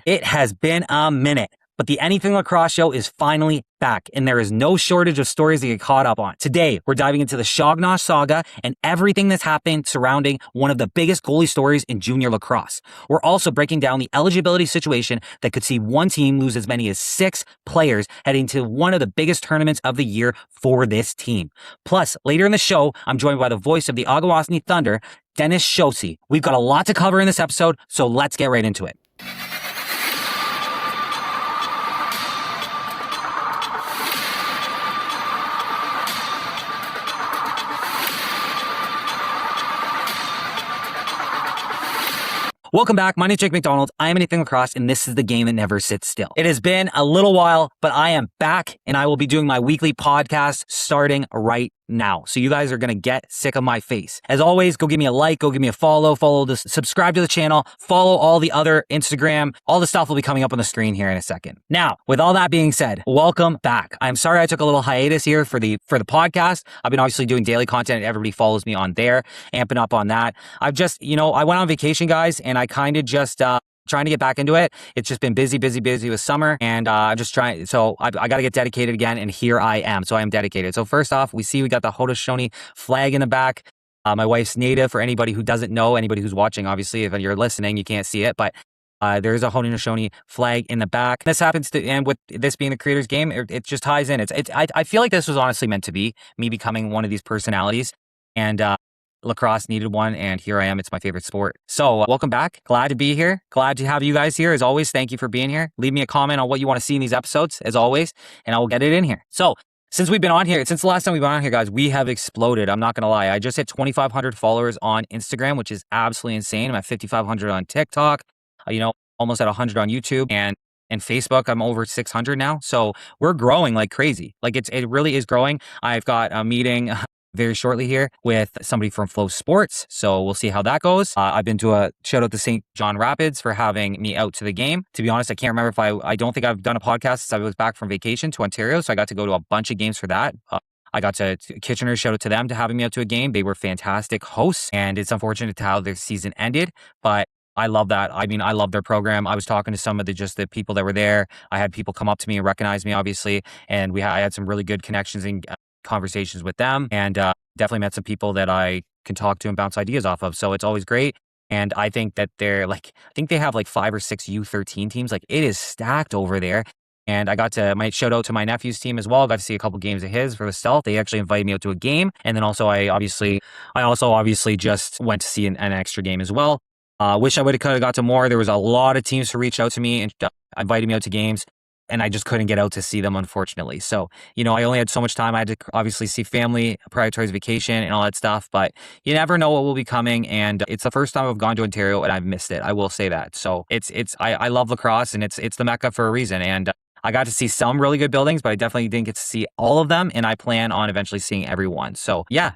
It has been a minute, but the Anything Lacrosse show is finally back, and there is no shortage of stories to get caught up on. Today, we're diving into the Shognosh saga and everything that's happened surrounding one of the biggest goalie stories in junior lacrosse. We're also breaking down the eligibility situation that could see one team lose as many as 6 players heading to one of the biggest tournaments of the year for this team. Plus, later in the show, I'm joined by the voice of the Akwesasne Thunder, Dennis Chaussi. We've got a lot to cover in this episode, so let's get right into it. Welcome back. My name is Jake McDonald. I am Anything Lacrosse, and this is the game that never sits still. It has been a little while, but I am back, and I will be doing my weekly podcast starting right now. So you guys are going to get sick of my face. As always, go give me a like, go give me a follow this, subscribe to the channel, follow all the other Instagram. All the stuff will be coming up on the screen here in a second. Now, with all that being said, welcome back. I'm sorry I took a little hiatus here for the podcast. I've been obviously doing daily content. Everybody follows me on there, amping up on that. I've just, I went on vacation, guys, and I kind of just, trying to get back into it. It's just been busy with summer, and I'm just trying. So I got to get dedicated again, and here I am. So I am dedicated. So first off, we got the Haudenosaunee flag in the back. My wife's native. For anybody who doesn't know, anybody who's watching, obviously, if you're listening, you can't see it, but there's a Haudenosaunee flag in the back. This happens to, and with this being the creator's game, it just ties in. I feel like this was honestly meant to be me becoming one of these personalities, and lacrosse needed one, and here I am. It's my favorite sport. So welcome back. Glad to be here. Glad to have you guys here. As always, thank you for being here. Leave me a comment on what you want to see in these episodes, as always, and I will get it in here. So since the last time we've been on here, guys, we have exploded. I'm not going to lie. I just hit 2,500 followers on Instagram, which is absolutely insane. I'm at 5,500 on TikTok, almost at 100 on YouTube, and Facebook, I'm over 600 now. So we're growing like crazy. Like it really is growing. I've got a meeting very shortly here with somebody from Flow Sports. So we'll see how that goes. I've been to a shout out to St. John Rapids for having me out to the game. To be honest, I can't remember I don't think I've done a podcast since I was back from vacation to Ontario. So I got to go to a bunch of games for that. I got to Kitchener, shout out to them to having me out to a game. They were fantastic hosts, and it's unfortunate how their season ended, but I love that. I mean, I love their program. I was talking to some of the people that were there. I had people come up to me and recognize me, obviously, and I had some really good connections and conversations with them, and definitely met some people that I can talk to and bounce ideas off of. So it's always great. And I think that I think they have like 5 or 6 U13 teams. Like, it is stacked over there. And I got to shout out to my nephew's team as well. I got to see a couple games of his for the Stealth. They actually invited me out to a game. And then also I also obviously just went to see an extra game as well. Wish I would have got to more. There was a lot of teams who reached out to me and invited me out to games, and I just couldn't get out to see them, unfortunately. So, I only had so much time. I had to obviously see family, prioritize vacation, and all that stuff. But you never know what will be coming. And it's the first time I've gone to Ontario, and I've missed it. I will say that. So I love lacrosse, and it's the Mecca for a reason. And I got to see some really good buildings, but I definitely didn't get to see all of them. And I plan on eventually seeing everyone. So yeah.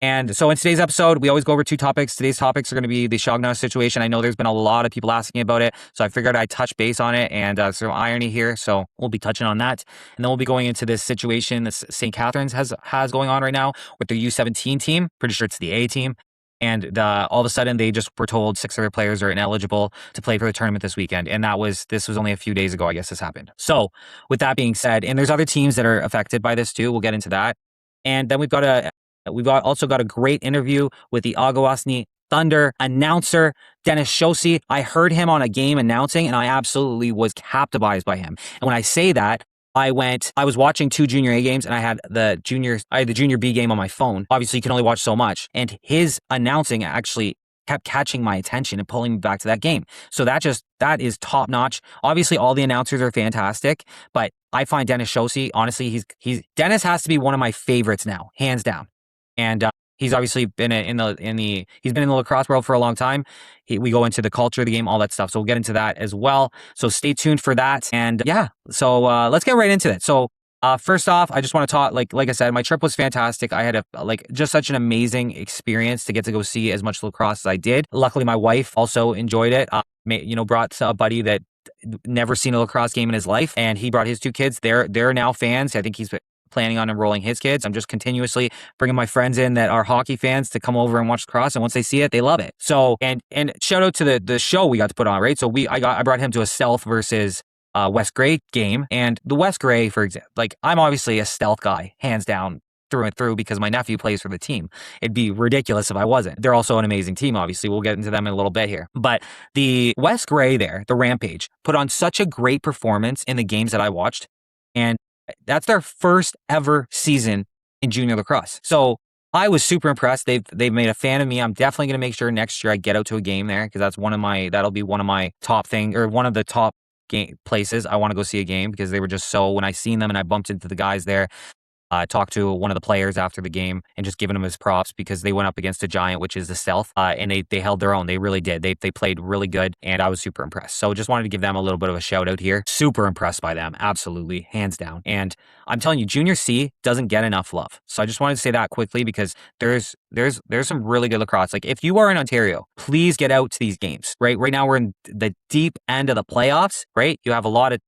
And so in today's episode, we always go over 2 topics. Today's topics are going to be the Shognosh situation. I know there's been a lot of people asking about it, so I figured I'd touch base on it, and some irony here, so we'll be touching on that. And then we'll be going into this situation that St. Catharines has going on right now with their U17 team. Pretty sure it's the A team. And all of a sudden, they just were told 6 of their players are ineligible to play for the tournament this weekend. And this was only a few days ago, I guess this happened. So with that being said, and there's other teams that are affected by this too. We'll get into that. And then we've also got a great interview with the Akwesasne Thunder announcer, Dennis Chaussi. I heard him on a game announcing, and I absolutely was captivated by him. And when I say that, I was watching 2 junior A games, and I had the junior B game on my phone. Obviously, you can only watch so much. And his announcing actually kept catching my attention and pulling me back to that game. So that is top notch. Obviously, all the announcers are fantastic, but I find Dennis Chaussi, honestly, Dennis has to be one of my favorites now, hands down. And he's obviously been he's been in the lacrosse world for a long time. We go into the culture of the game, all that stuff. So we'll get into that as well. So stay tuned for that. And yeah, so let's get right into it. So first off, I just want to talk, like I said, my trip was fantastic. I had just such an amazing experience to get to go see as much lacrosse as I did. Luckily, my wife also enjoyed it. Brought a buddy that never seen a lacrosse game in his life, and he brought his 2 kids. They're now fans. I think he's planning on enrolling his kids. I'm just continuously bringing my friends in that are hockey fans to come over and watch lacrosse. And once they see it, they love it. So, and shout out to the show we got to put on, right? So I brought him to a Stealth versus West Gray game. And the West Gray, for example, like I'm obviously a Stealth guy, hands down, through and through, because my nephew plays for the team. It'd be ridiculous if I wasn't. They're also an amazing team, obviously. We'll get into them in a little bit here. But the West Gray there, the Rampage, put on such a great performance in the games that I watched. And that's their first ever season in junior lacrosse. So I was super impressed. They've made a fan of me. I'm definitely going to make sure next year I get out to a game there, because that'll be one of my top thing, or one of the top game places I want to go see a game, because they were just so, when I seen them and I bumped into the guys there, talked to one of the players after the game and just giving him his props, because they went up against a giant, which is the Stealth, and they held their own. They really did. They played really good, and I was super impressed. So just wanted to give them a little bit of a shout out here. Super impressed by them. Absolutely. Hands down. And I'm telling you, Junior C doesn't get enough love. So I just wanted to say that quickly, because there's some really good lacrosse. Like if you are in Ontario, please get out to these games, right? Right now we're in the deep end of the playoffs, right? You have a lot of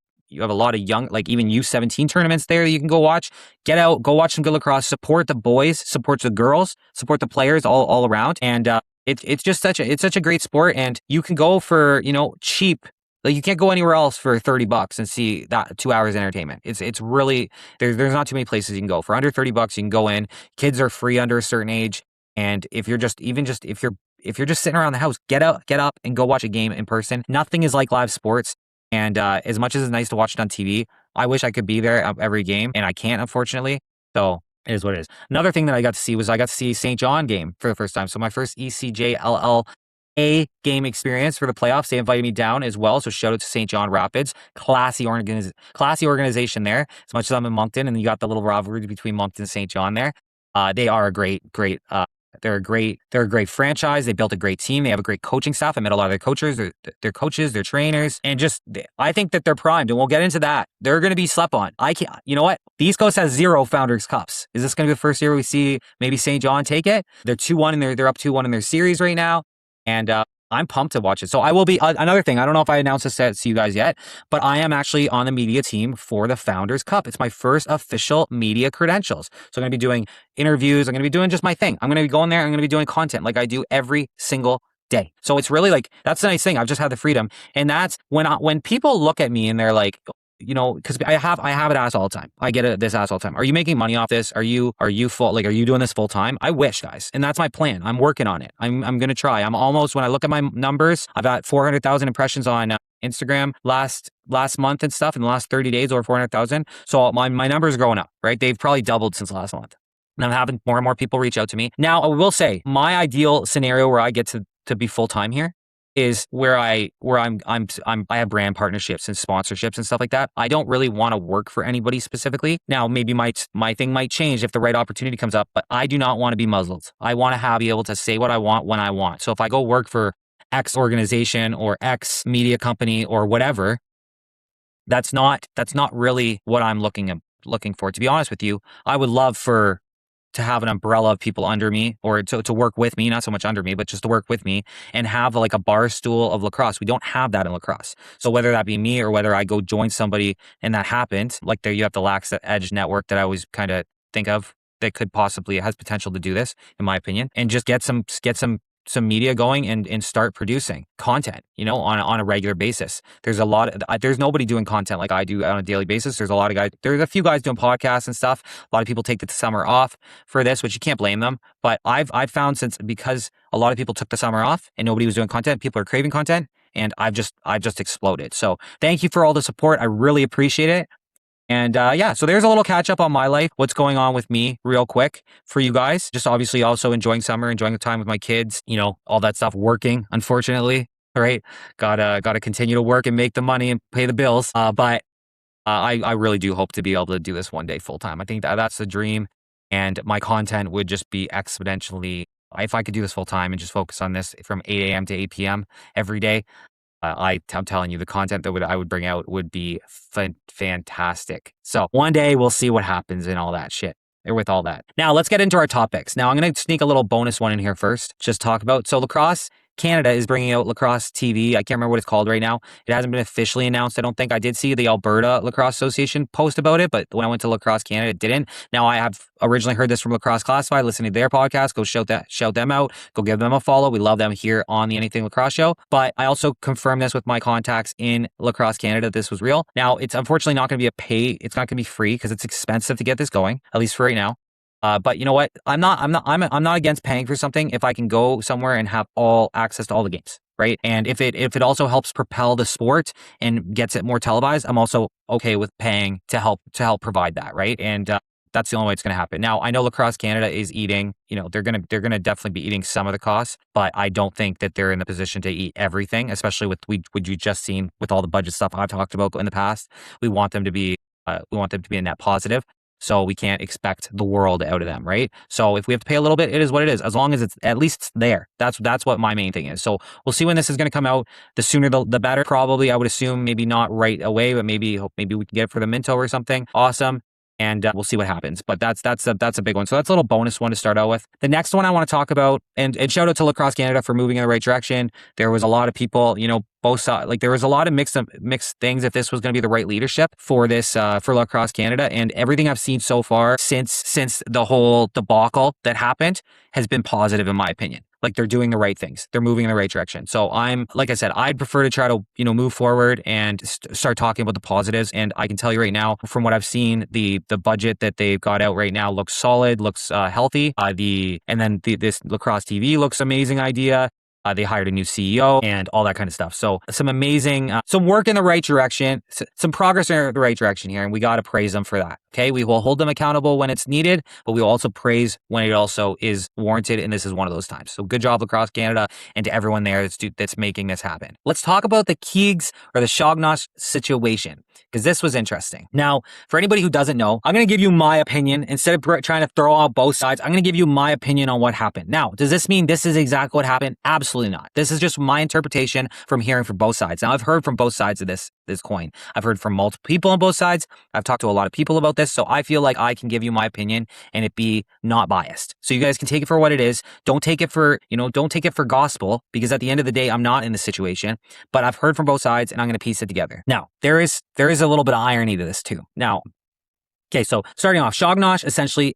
young, like even U17 tournaments there that you can go watch. Get out, go watch some good lacrosse, support the boys, support the girls, support the players all around. And it's just such a great sport, and you can go for, cheap. Like you can't go anywhere else for $30 and see that 2 hours of entertainment. It's really, there's not too many places you can go. For under $30, you can go in. Kids are free under a certain age. And if you're just if you're just sitting around the house, get up and go watch a game in person. Nothing is like live sports. And as much as it's nice to watch it on TV, I wish I could be there at every game, and I can't, unfortunately. So it is what it is. Another thing that I got to see St. John game for the first time. So my first ECJLLA game experience for the playoffs. They invited me down as well. So shout out to St. John Rapids. Classy organization there. As much as I'm in Moncton, and you got the little rivalry between Moncton and St. John there. They are a great they're a great franchise. They built a great team. They have a great coaching staff. I met a lot of their coaches, their trainers, and I think that they're primed, and we'll get into that. They're going to be slept on. You know what? The East Coast has 0 Founders Cups. Is this going to be the first year we see maybe St. John take it? They're 2-1 and they're up 2-1 in their series right now. And, I'm pumped to watch it. So I will be, another thing, I don't know if I announced this to you guys yet, but I am actually on the media team for the Founders Cup. It's my first official media credentials. So I'm going to be doing interviews. I'm going to be doing just my thing. I'm going to be going there. I'm going to be doing content like I do every single day. So it's really like, that's the nice thing. I've just had the freedom. And that's when people look at me and they're like, because I have it asked all the time. I get this asked all the time. Are you making money off this? Are you full? Like, are you doing this full time? I wish, guys. And that's my plan. I'm working on it. I'm going to try. I'm almost, when I look at my numbers, I've got 400,000 impressions on Instagram last month and stuff. In the last 30 days, over 400,000. So my numbers are going up, right? They've probably doubled since last month. And I'm having more and more people reach out to me. Now, I will say my ideal scenario where I get to be full time here is where I have brand partnerships and sponsorships and stuff like that. I don't really want to work for anybody specifically. Now, maybe my thing might change if the right opportunity comes up, but I do not want to be muzzled. I want to be able to say what I want when I want. So if I go work for X organization or X media company or whatever, that's not really what I'm looking for. To be honest with you, I would love to have an umbrella of people under me, or to work with me, not so much under me, but just to work with me and have like a bar stool of lacrosse. We don't have that in lacrosse. So whether that be me or whether I go join somebody and that happened, like there you have the LAX Edge network that I always kind of think of that could possibly, has potential to do this, in my opinion, and just get some media going and start producing content, on a regular basis. There's there's nobody doing content like I do on a daily basis. There's a few guys doing podcasts and stuff. A lot of people take the summer off for this, which you can't blame them. But I've found because a lot of people took the summer off and nobody was doing content, people are craving content, and I've just exploded. So thank you for all the support. I really appreciate it. And so there's a little catch up on my life, what's going on with me real quick for you guys. Just obviously also enjoying summer, enjoying the time with my kids, all that stuff, working, unfortunately, right? Gotta continue to work and make the money and pay the bills. But I really do hope to be able to do this one day full time. I think that's the dream. And my content would just be exponentially, if I could do this full time and just focus on this from 8 a.m. to 8 p.m. every day. I'm telling you, the content that I would bring out would be fantastic. So one day we'll see what happens and all that shit. Or with all that. Now let's get into our topics. Now I'm going to sneak a little bonus one in here first. Just talk about, so lacrosse Canada is bringing out Lacrosse TV. I can't remember what it's called right now. It hasn't been officially announced. I don't think. I did see the Alberta Lacrosse Association post about it, but when I went to Lacrosse Canada, it didn't. Now, I have originally heard this from Lacrosse Classified, listening to their podcast. Go shout them out. Go give them a follow. We love them here on the Anything Lacrosse show. But I also confirmed this with my contacts in Lacrosse Canada. This was real. Now, it's unfortunately not going to be it's not going to be free because it's expensive to get this going, at least for right now. But you know what? I'm not against paying for something if I can go somewhere and have all access to all the games, right? And if it also helps propel the sport and gets it more televised, I'm also okay with paying to help provide that, right? And that's the only way it's going to happen. Now, I know Lacrosse Canada is eating, they're going to definitely be eating some of the costs, but I don't think that they're in the position to eat everything, especially with what you just seen with all the budget stuff I've talked about in the past. We want them to be a net positive. So we can't expect the world out of them, right? So if we have to pay a little bit, it is what it is. As long as it's at least there. That's what my main thing is. So we'll see when this is going to come out. The sooner the better. Probably, I would assume, maybe not right away, but maybe we can get it for the Minto or something. Awesome. And we'll see what happens. But that's a big one. So that's a little bonus one to start out with. The next one I want to talk about, and shout out to Lacrosse Canada for moving in the right direction. There was a lot of people, both sides, like there was a lot of mixed things if this was going to be the right leadership for this for Lacrosse Canada. And everything I've seen so far since the whole debacle that happened has been positive in my opinion. Like they're doing the right things. They're moving in the right direction. So like I said, I'd prefer to try to, move forward and start talking about the positives. And I can tell you right now, from what I've seen, the budget that they've got out right now looks solid, looks healthy. This Lacrosse TV looks amazing idea. They hired a new CEO and all that kind of stuff. So some amazing, some work in the right direction, some progress in the right direction here. And we got to praise them for that. Okay. We will hold them accountable when it's needed, but we will also praise when it also is warranted. And this is one of those times. So good job, Lacrosse Canada, and to everyone there that's making this happen. Let's talk about the Keegs or the Shognosh situation, because this was interesting. Now, for anybody who doesn't know, I'm going to give you my opinion. Instead of trying to throw out both sides, I'm going to give you my opinion on what happened. Now, does this mean this is exactly what happened? Absolutely not. This is just my interpretation from hearing from both sides. Now, I've heard from both sides of this coin. I've heard from multiple people on both sides. I've talked to a lot of people about this, so I feel like I can give you my opinion and it be not biased. So you guys can take it for what it is. Don't take it for gospel, because at the end of the day, I'm not in the situation, but I've heard from both sides and I'm going to piece it together. Now, there is a little bit of irony to this too. Now, okay, so starting off, Shognosh essentially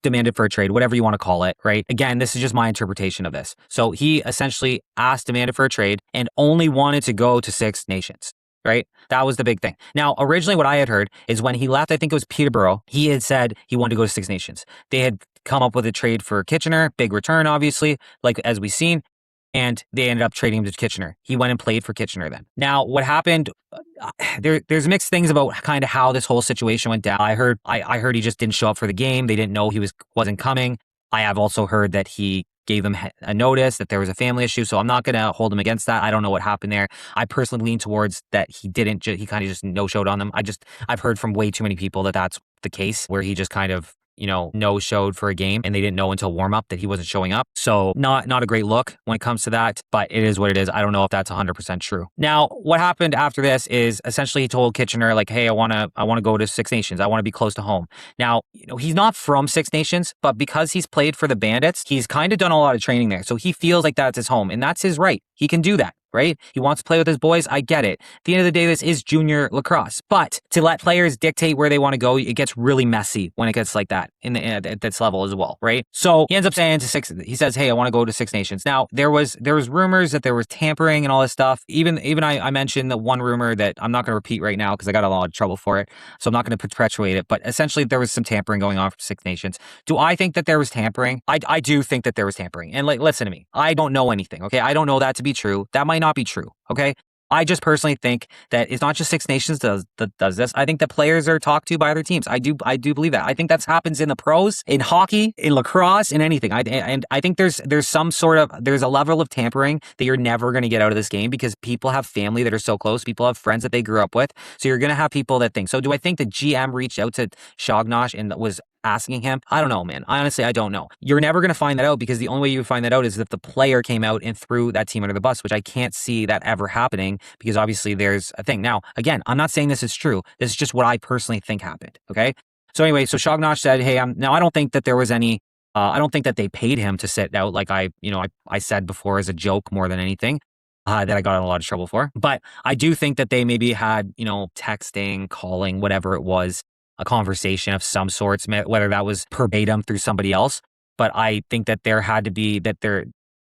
demanded for a trade, whatever you want to call it, right? Again, this is just my interpretation of this. So he essentially demanded for a trade and only wanted to go to Six Nations, right? That was the big thing. Now, originally what I had heard is when he left, I think it was Peterborough, he had said he wanted to go to Six Nations. They had come up with a trade for Kitchener, big return, obviously, like as we've seen. And they ended up trading him to Kitchener. He went and played for Kitchener then. Now, what happened, there's mixed things about kind of how this whole situation went down. I heard he just didn't show up for the game. They didn't know he wasn't coming. I have also heard that he gave them a notice that there was a family issue. So I'm not going to hold him against that. I don't know what happened there. I personally lean towards that he kind of just no-showed on them. I've heard from way too many people that that's the case, where he just kind of no-showed for a game and they didn't know until warm-up that he wasn't showing up. So not a great look when it comes to that, but it is what it is. I don't know if that's 100% true. Now, what happened after this is essentially he told Kitchener, like, hey, I want to go to Six Nations. I want to be close to home. Now, he's not from Six Nations, but because he's played for the Bandits, he's kind of done a lot of training there. So he feels like that's his home, and that's his right. He can do that, right? He wants to play with his boys. I get it. At the end of the day, this is junior lacrosse. But to let players dictate where they want to go, it gets really messy when it gets like that at this level as well, right? So he ends up saying he says, hey, I want to go to Six Nations. Now, there was rumors that there was tampering and all this stuff. Even I mentioned the one rumor that I'm not going to repeat right now because I got a lot of trouble for it. So I'm not going to perpetuate it. But essentially, there was some tampering going on for Six Nations. Do I think that there was tampering? I do think that there was tampering. And listen to me. I don't know anything, okay? I don't know that to be true. That might not be true, okay? I just personally think that it's not just Six Nations that does this. I think that players are talked to by other teams. I do believe that. I think that happens in the pros, in hockey, in lacrosse, in anything. I think there's a level of tampering that you're never going to get out of this game because people have family that are so close. People have friends that they grew up with. So you're going to have people that think. So do I think the GM reached out to Shognosh and was asking him? I don't know, man. Honestly, I don't know. You're never going to find that out because the only way you would find that out is if the player came out and threw that team under the bus, which I can't see that ever happening because obviously there's a thing. Now, again, I'm not saying this is true. This is just what I personally think happened. Okay. So anyway, so Shognosh said, hey, I don't think that there was any I don't think that they paid him to sit out, like I said before as a joke more than anything. That I got in a lot of trouble for. But I do think that they maybe had, texting, calling, whatever it was, a conversation of some sorts, whether that was verbatim through somebody else. But I think that there had to be that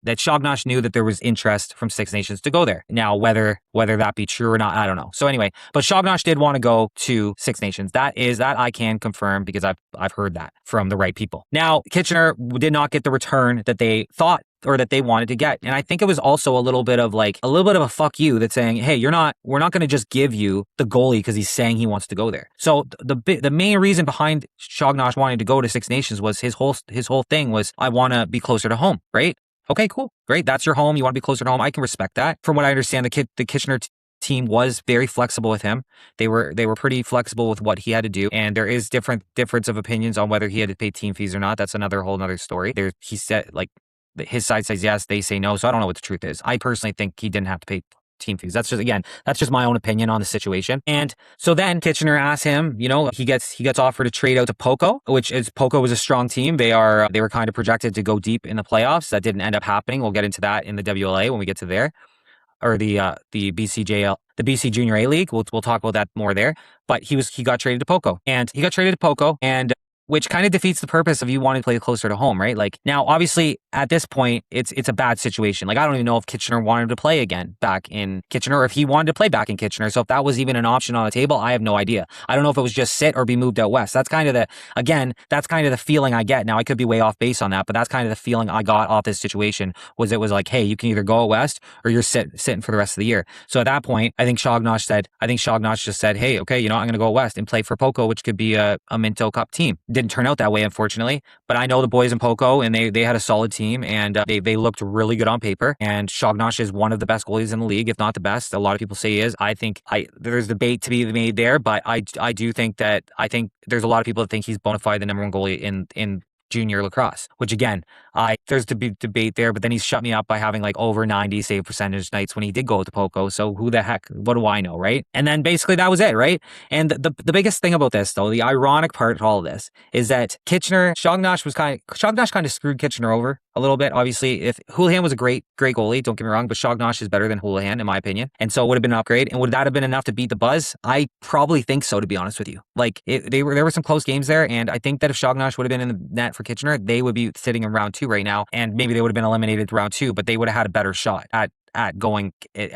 Shognosh knew that there was interest from Six Nations to go there. Now, whether that be true or not, I don't know. So anyway, but Shognosh did want to go to Six Nations. That I can confirm because I've heard that from the right people. Now, Kitchener did not get the return that they thought or that they wanted to get. And I think it was also a little bit of a fuck you that's saying, hey, we're not going to just give you the goalie because he's saying he wants to go there. So the main reason behind Shognosh wanting to go to Six Nations was his whole thing was, I want to be closer to home, right? Okay, cool. Great. That's your home. You want to be closer to home. I can respect that. From what I understand, the Kitchener team was very flexible with him. They were pretty flexible with what he had to do. And there is difference of opinions on whether he had to pay team fees or not. That's whole nother story. He said, his side says yes, they say no. So I don't know what the truth is. I personally think he didn't have to pay team fees. That's just my own opinion on the situation. And so then Kitchener asked him, he gets offered a trade out to Poco, Poco was a strong team. They were kind of projected to go deep in the playoffs. That didn't end up happening. We'll get into that in the WLA when we get to there, or the BCJL, the BC Junior A League. We'll talk about that more there. But he got traded to Poco, and which kind of defeats the purpose of you wanting to play closer to home, right? Like, now, obviously, at this point, it's a bad situation. Like, I don't even know if Kitchener wanted to play again back in Kitchener, or if he wanted to play back in Kitchener. So if that was even an option on the table, I have no idea. I don't know if it was just sit or be moved out west. That's kind of the feeling I get. Now, I could be way off base on that, but that's kind of the feeling I got off this situation. It was like, hey, you can either go out west or you're sitting for the rest of the year. So at that point, I think Shognosh just said, hey, okay, I'm going to go west and play for Poco, which could be a Minto Cup team. Didn't turn out that way, unfortunately, but I know the boys in Poco, and they had a solid team, and they looked really good on paper. And Shognosh is one of the best goalies in the league, if not the best. A lot of people say he is. I think there's debate to be made there, but I do think that there's a lot of people that think he's bona fide the number one goalie in junior lacrosse, which again, there's debate there, but then he's shut me up by having over 90 save percentage nights when he did go to Poco. So who the heck, what do I know, right? And then basically that was it, right? And the biggest thing about this, though, the ironic part of all of this is that Shognosh kind of screwed Kitchener over a little bit. Obviously, if Houlihan was a great goalie, don't get me wrong, but Shognosh is better than Houlihan in my opinion, and so it would have been an upgrade. And would that have been enough to beat the Buzz? I probably think so, to be honest with you. There were some close games there, and I think that if Shognosh would have been in the net for Kitchener, they would be sitting in round 2 right now, and maybe they would have been eliminated round 2, but they would have had a better shot at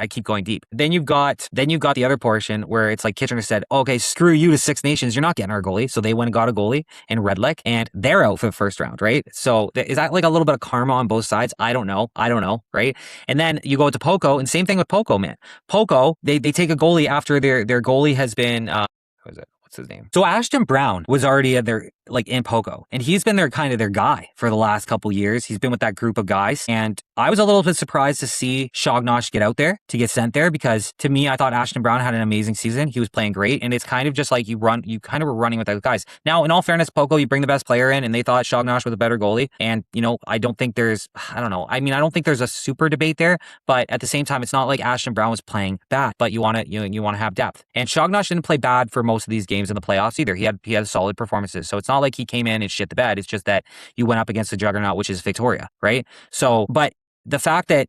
keep going deep. Then you've got the other portion where it's like Kitchener said, okay, screw you to Six Nations, you're not getting our goalie. So they went and got a goalie in Redlick, and they're out for the first round, right? So is that a little bit of karma on both sides? I don't know, right? And then you go to Poco, and same thing with Poco, man. Poco, they take a goalie after their goalie has been who is it? What's his name? So Ashton Brown was already in Poco, and he's been their guy for the last couple years. He's been with that group of guys, and I was a little bit surprised to see Shognosh get get sent there, because to me, I thought Ashton Brown had an amazing season. He was playing great, and it's kind of just like you kind of were running with those guys. Now, in all fairness, Poco, you bring the best player in, and they thought Shognosh was a better goalie, and I don't think there's a super debate there, but at the same time, it's not like Ashton Brown was playing bad, but you want to have depth, and Shognosh didn't play bad for most of these games in the playoffs either. He had solid performances, so it's not like he came in and shit the bed. It's just that you went up against the juggernaut, which is Victoria, right? So, but the fact that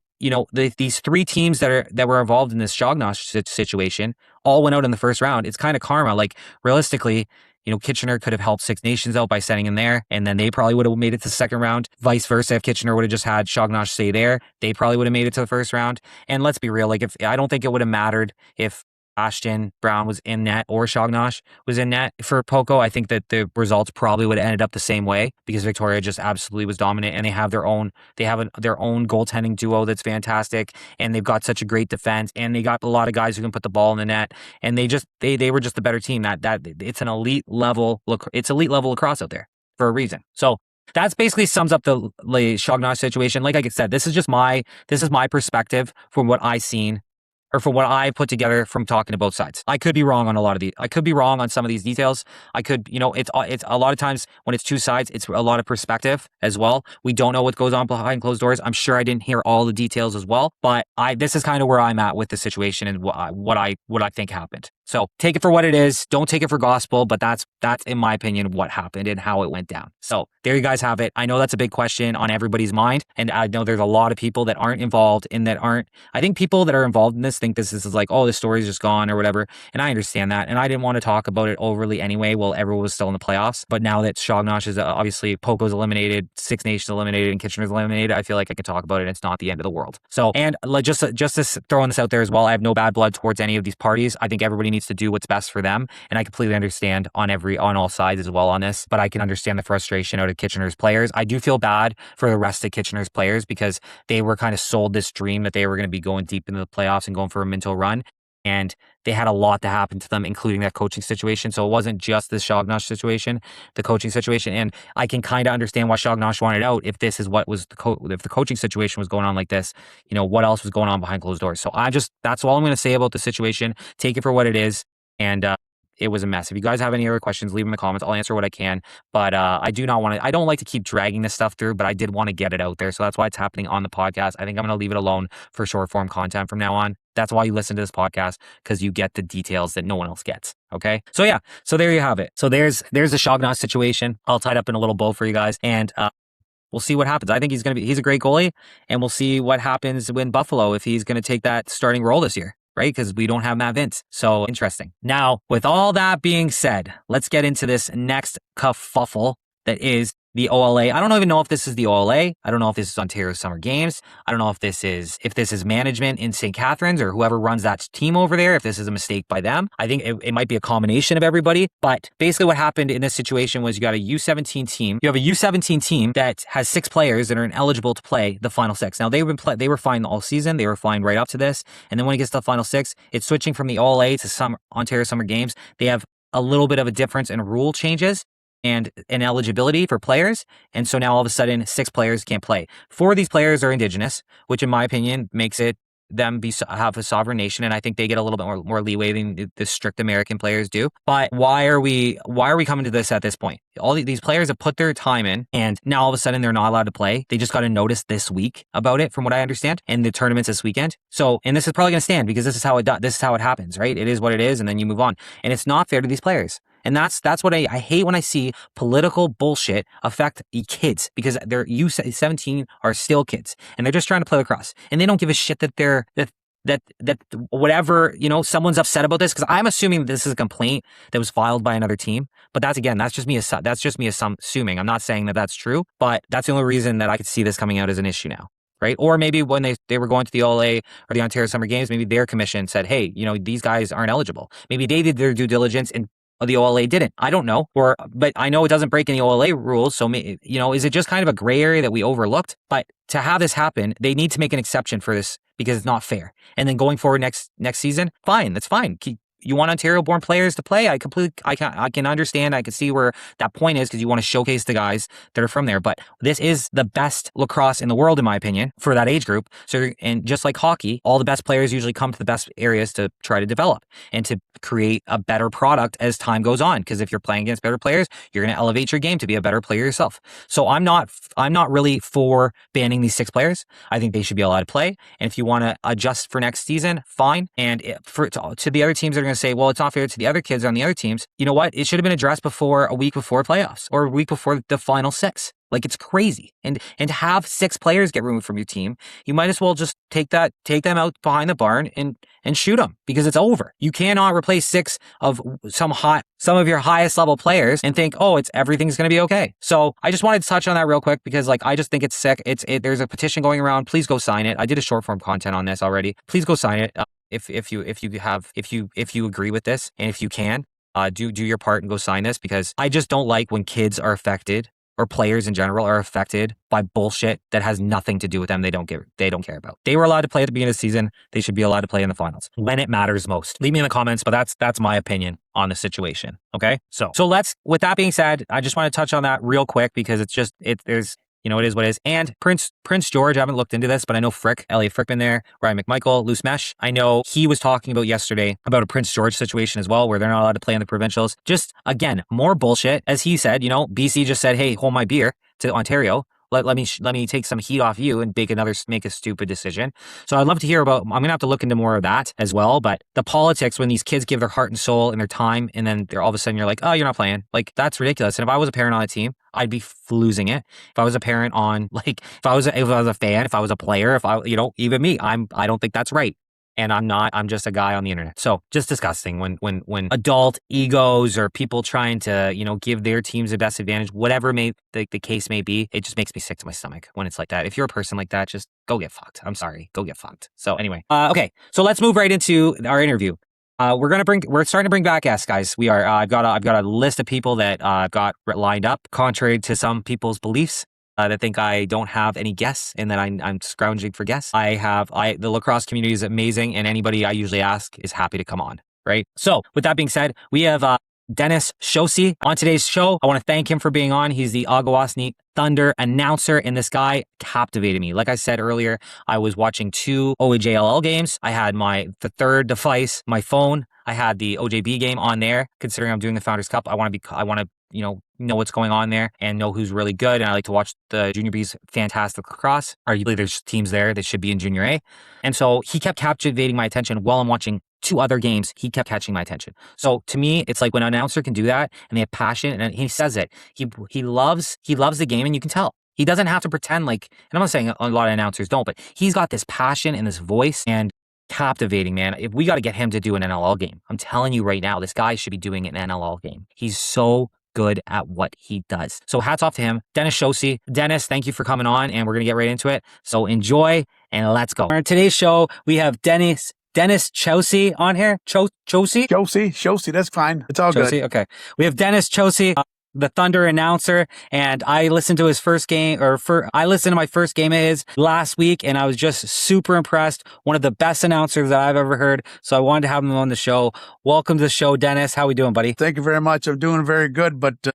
these 3 teams that were involved in this Shognosh situation all went out in the first round, it's kind of karma. Realistically, Kitchener could have helped Six Nations out by sending him there, and then they probably would have made it to the second round. Vice versa, if Kitchener would have just had Shognosh stay there, they probably would have made it to the first round. And let's be real, I don't think it would have mattered if Ashton Brown was in net or Shognosh was in net for Poco. I think that the results probably would have ended up the same way, because Victoria just absolutely was dominant, and they have their own goaltending duo that's fantastic, and they've got such a great defense, and they got a lot of guys who can put the ball in the net, and they were just a better team. That it's an elite level lacrosse out there for a reason. So that's basically sums up the Shognosh situation. Like I said, this is my perspective from what I've seen, or for what I put together from talking to both sides. I could be wrong on a lot of these. I could be wrong on some of these details. I could, it's a lot of times when it's 2 sides, it's a lot of perspective as well. We don't know what goes on behind closed doors. I'm sure I didn't hear all the details as well, but this is kind of where I'm at with the situation and what I think happened. So take it for what it is. Don't take it for gospel, but that's in my opinion what happened and how it went down. So there you guys have it. I know that's a big question on everybody's mind, and I know there's a lot of people that aren't involved I think people that are involved in this think this is like, oh, the story's just gone or whatever. And I understand that. And I didn't want to talk about it overly anyway while everyone was still in the playoffs. But now that Shognosh is obviously Poco's eliminated, Six Nations eliminated, and Kitchener's eliminated, I feel like I can talk about it. It's not the end of the world. So, and just throwing this out there as well, I have no bad blood towards any of these parties. I think everybody needs to do what's best for them. And I completely understand on all sides as well on this, but I can understand the frustration out of Kitchener's players. I do feel bad for the rest of Kitchener's players because they were kind of sold this dream that they were going to be going deep into the playoffs and going for a minto run. And they had a lot to happen to them, including that coaching situation. So it wasn't just the Shognosh situation, the coaching situation. And I can kind of understand why Shognosh wanted out if this is what was if the coaching situation was going on like this, what else was going on behind closed doors. So that's all I'm going to say about the situation. Take it for what it is. And it was a mess. If you guys have any other questions, leave them in the comments. I'll answer what I can. But I don't like to keep dragging this stuff through, but I did want to get it out there. So that's why it's happening on the podcast. I think I'm going to leave it alone for short form content from now on. That's why you listen to this podcast, because you get the details that no one else gets. Okay. So yeah. So there you have it. So there's the Shognosh situation. I'll tie it up in a little bow for you guys. And we'll see what happens. I think he's a great goalie, and we'll see what happens when Buffalo, if he's going to take that starting role this year. Right? Because we don't have Matt Vince. So interesting. Now, with all that being said, let's get into this next kerfuffle that is the OLA. I don't even know if this is the OLA. I don't know if this is Ontario Summer Games. I don't know if this is management in St. Catharines or whoever runs that team over there, if this is a mistake by them. I think it might be a combination of everybody. But basically what happened in this situation was you got a U17 team. You have a U17 team that has 6 players that are ineligible to play the Final Six. Now, they were fine all season. They were fine right up to this. And then when it gets to the Final Six, it's switching from the OLA to Ontario Summer Games. They have a little bit of a difference in rule changes and ineligibility for players. And so now all of a sudden 6 players can't play. 4 of these players are Indigenous, which in my opinion makes them have a sovereign nation, and I think they get a little bit more leeway than the strict American players do. But why are we coming to this at this point? All these players have put their time in, and now all of a sudden they're not allowed to play. They just got a notice this week about it, from what I understand, and the tournament's this weekend. So, and this is probably going to stand because this is how it happens, right? It is what it is, and then you move on, and it's not fair to these players. And that's what I hate when I see political bullshit affect kids, because their U17 are still kids and they're just trying to play lacrosse, and they don't give a shit that whatever, someone's upset about this, because I'm assuming this is a complaint that was filed by another team. But that's just me assuming. I'm not saying that that's true, but that's the only reason that I could see this coming out as an issue now. Right? Or maybe when they were going to the OLA or the Ontario Summer Games, maybe their commission said, hey, these guys aren't eligible. Maybe they did their due diligence and the OLA didn't. I don't know. But I know it doesn't break any OLA rules. So, is it just kind of a gray area that we overlooked? But to have this happen, they need to make an exception for this because it's not fair. And then going forward next season, fine. That's fine. You want Ontario-born players to play? I can understand. I can see where that point is, because you want to showcase the guys that are from there. But this is the best lacrosse in the world, in my opinion, for that age group. So, and just like hockey, all the best players usually come to the best areas to try to develop and to create a better product as time goes on. Because if you're playing against better players, you're going to elevate your game to be a better player yourself. So I'm not really for banning these 6 players. I think they should be allowed to play. And if you want to adjust for next season, fine. And to the other teams that are going to say, well, it's not fair to the other kids on the other teams. You know what? It should have been addressed a week before playoffs or a week before the Final Six. Like, it's crazy. And to have 6 players get removed from your team, you might as well just take them out behind the barn and shoot them, because it's over. You cannot replace 6 of some of your highest level players and think, oh, everything's going to be okay. So I just wanted to touch on that real quick, because I just think it's sick. There's a petition going around. Please go sign it. I did a short form content on this already. Please go sign it. If you agree with this, and if you can, do your part and go sign this, because I just don't like when kids are affected, or players in general are affected by bullshit that has nothing to do with them. They don't care about. They were allowed to play at the beginning of the season. They should be allowed to play in the finals when it matters most. Leave me in the comments, but that's my opinion on the situation. Okay. So with that being said, I just want to touch on that real quick, because it is what it is. And Prince George, I haven't looked into this, but I know Elliot Frickman there, Ryan McMichael, Loose Mesh. I know he was talking about yesterday about a Prince George situation as well, where they're not allowed to play in the provincials. Just, again, more bullshit. As he said, BC just said, hey, hold my beer to Ontario. let me take some heat off you and make a stupid decision. So I'd love to hear about. I'm gonna have to look into more of that as well. But the politics when these kids give their heart and soul and their time, and then they're all of a sudden you're like, oh, you're not playing. Like that's ridiculous. And if I was a parent on a team, I'd be losing it. If I was a parent on if I was a fan, if I was a player, if I even me, I don't think that's right. And I'm not. I'm just a guy on the internet. So just disgusting when adult egos or people trying to give their teams the best advantage, whatever the case may be. It just makes me sick to my stomach when it's like that. If you're a person like that, just go get fucked. I'm sorry, go get fucked. So anyway, okay. So let's move right into our interview. We're starting to bring back guests, guys. We are. I've got a list of people that I've got lined up, contrary to some people's beliefs. That think I don't have any guests and that I'm scrounging for guests. The lacrosse community is amazing, and anybody I usually ask is happy to come on, right? So with that being said, we have Dennis Chaussi on today's show. I want to thank him for being on. He's the Akwesasne Thunder announcer, and this guy captivated me. Like I said earlier, I was watching 2 OJLL games. I had the third device, my phone. I had the OJB game on there. Considering I'm doing the Founders Cup, I want to know what's going on there and know who's really good. And I like to watch the Junior B's fantastic lacrosse. Arguably, there's teams there that should be in Junior A. And so he kept captivating my attention while I'm watching 2 other games. He kept catching my attention. So to me, it's like when an announcer can do that and they have passion and he says it. He loves the game, and you can tell. He doesn't have to pretend like, and I'm not saying a lot of announcers don't, but he's got this passion and this voice and captivating, man. If we got to get him to do an NLL game, I'm telling you right now, this guy should be doing an NLL game. He's so good at what he does. So hats off to him. Dennis Chaussi. Dennis, thank you for coming on, and we're going to get right into it. So enjoy, and let's go. On today's show, we have Dennis Chaussi on here. Chaussi, that's fine. It's all good. Okay. We have Dennis Chaussi, the Thunder announcer, and I listened to his first game, I listened to my first game of his last week, and I was just super impressed. One of the best announcers that I've ever heard. So I wanted to have him on the show. Welcome to the show, Dennis. How we doing, buddy? Thank you very much. I'm doing very good, but it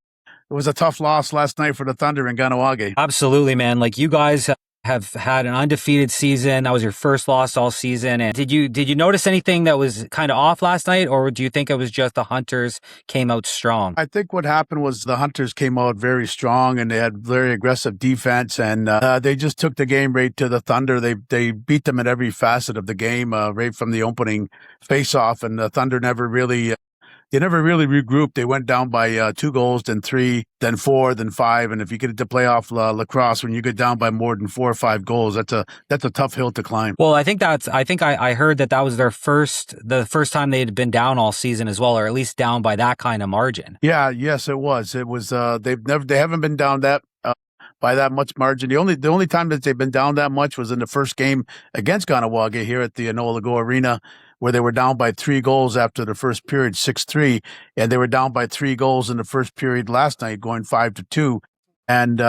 was a tough loss last night for the Thunder in Kahnawake. Absolutely, man. Like, you guys have had an undefeated season. That was your first loss all season. And did you notice anything that was kind of off last night, or do you think it was just the Hunters came out strong? I think what happened was the Hunters came out very strong, and they had very aggressive defense, and they just took the game right to the Thunder. They beat them at every facet of the game, right from the opening face-off, and the Thunder never really regrouped. They went down by 2 goals, then 3, then 4, then 5. And if you get into playoff lacrosse, when you get down by more than 4 or 5 goals, that's a tough hill to climb. Well, I heard that was the first time they had been down all season as well, or at least down by that kind of margin. Yeah, yes, it was. It was. They haven't been down that by that much margin. The only time that they've been down that much was in the first game against Kahnawake here at the Ineligible Arena, where they were down by 3 goals after the first period, 6-3, and they were down by 3 goals in the first period last night, going 5-2, and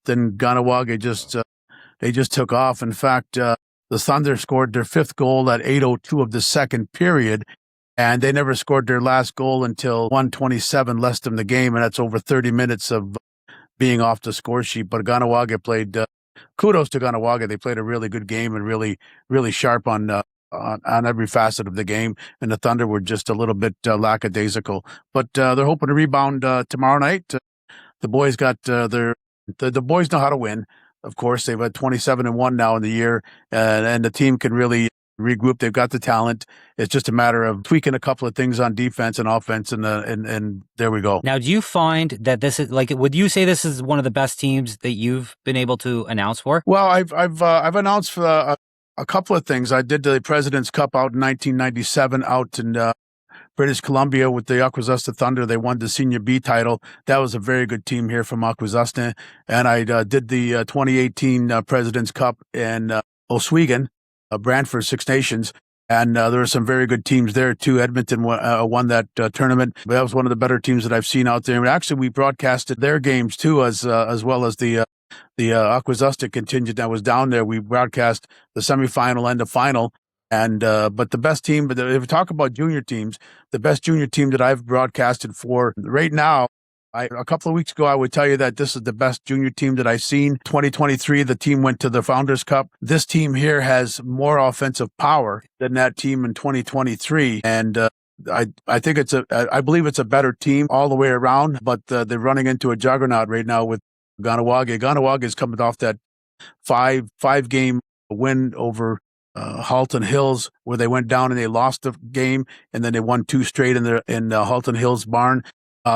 then Kahnawake just took off. In fact, the Thunder scored their 5th goal at 8:02 of the second period, and they never scored their last goal until 1:27 left in the game, and that's over 30 minutes of being off the score sheet. But Kahnawake played. Kudos to Kahnawake; they played a really good game and really, really sharp on every facet of the game, and the Thunder were just a little bit lackadaisical. But they're hoping to rebound tomorrow night. The boys got the boys know how to win. Of course, they've had 27-1 now in the year, and the team can really regroup. They've got the talent. It's just a matter of tweaking a couple of things on defense and offense, and there we go. Now, do you find that this is would you say this is one of the best teams that you've been able to announce for? Well, I've announced for a couple of things. I did the President's Cup out in 1997 out in British Columbia with the Akwesasne Thunder. They won the Senior B title. That was a very good team here from Akwesasne. And I did the 2018 President's Cup in Oswego, Brantford, Six Nations. And there were some very good teams there too. Edmonton won that tournament. That was one of the better teams that I've seen out there. And actually, we broadcasted their games too, as well as the Akwesasne contingent that was down there. We broadcast the semifinal and the final. And but the best team, but if we talk about junior teams, the best junior team that I've broadcasted for right now, a couple of weeks ago, I would tell you that this is the best junior team that I've seen. 2023, the team went to the Founders Cup. This team here has more offensive power than that team in 2023. And I think I believe it's a better team all the way around, but they're running into a juggernaut right now with Ganawage is coming off that five game win over Halton Hills, where they went down and they lost the game, and then they won 2 straight in Halton Hills barn.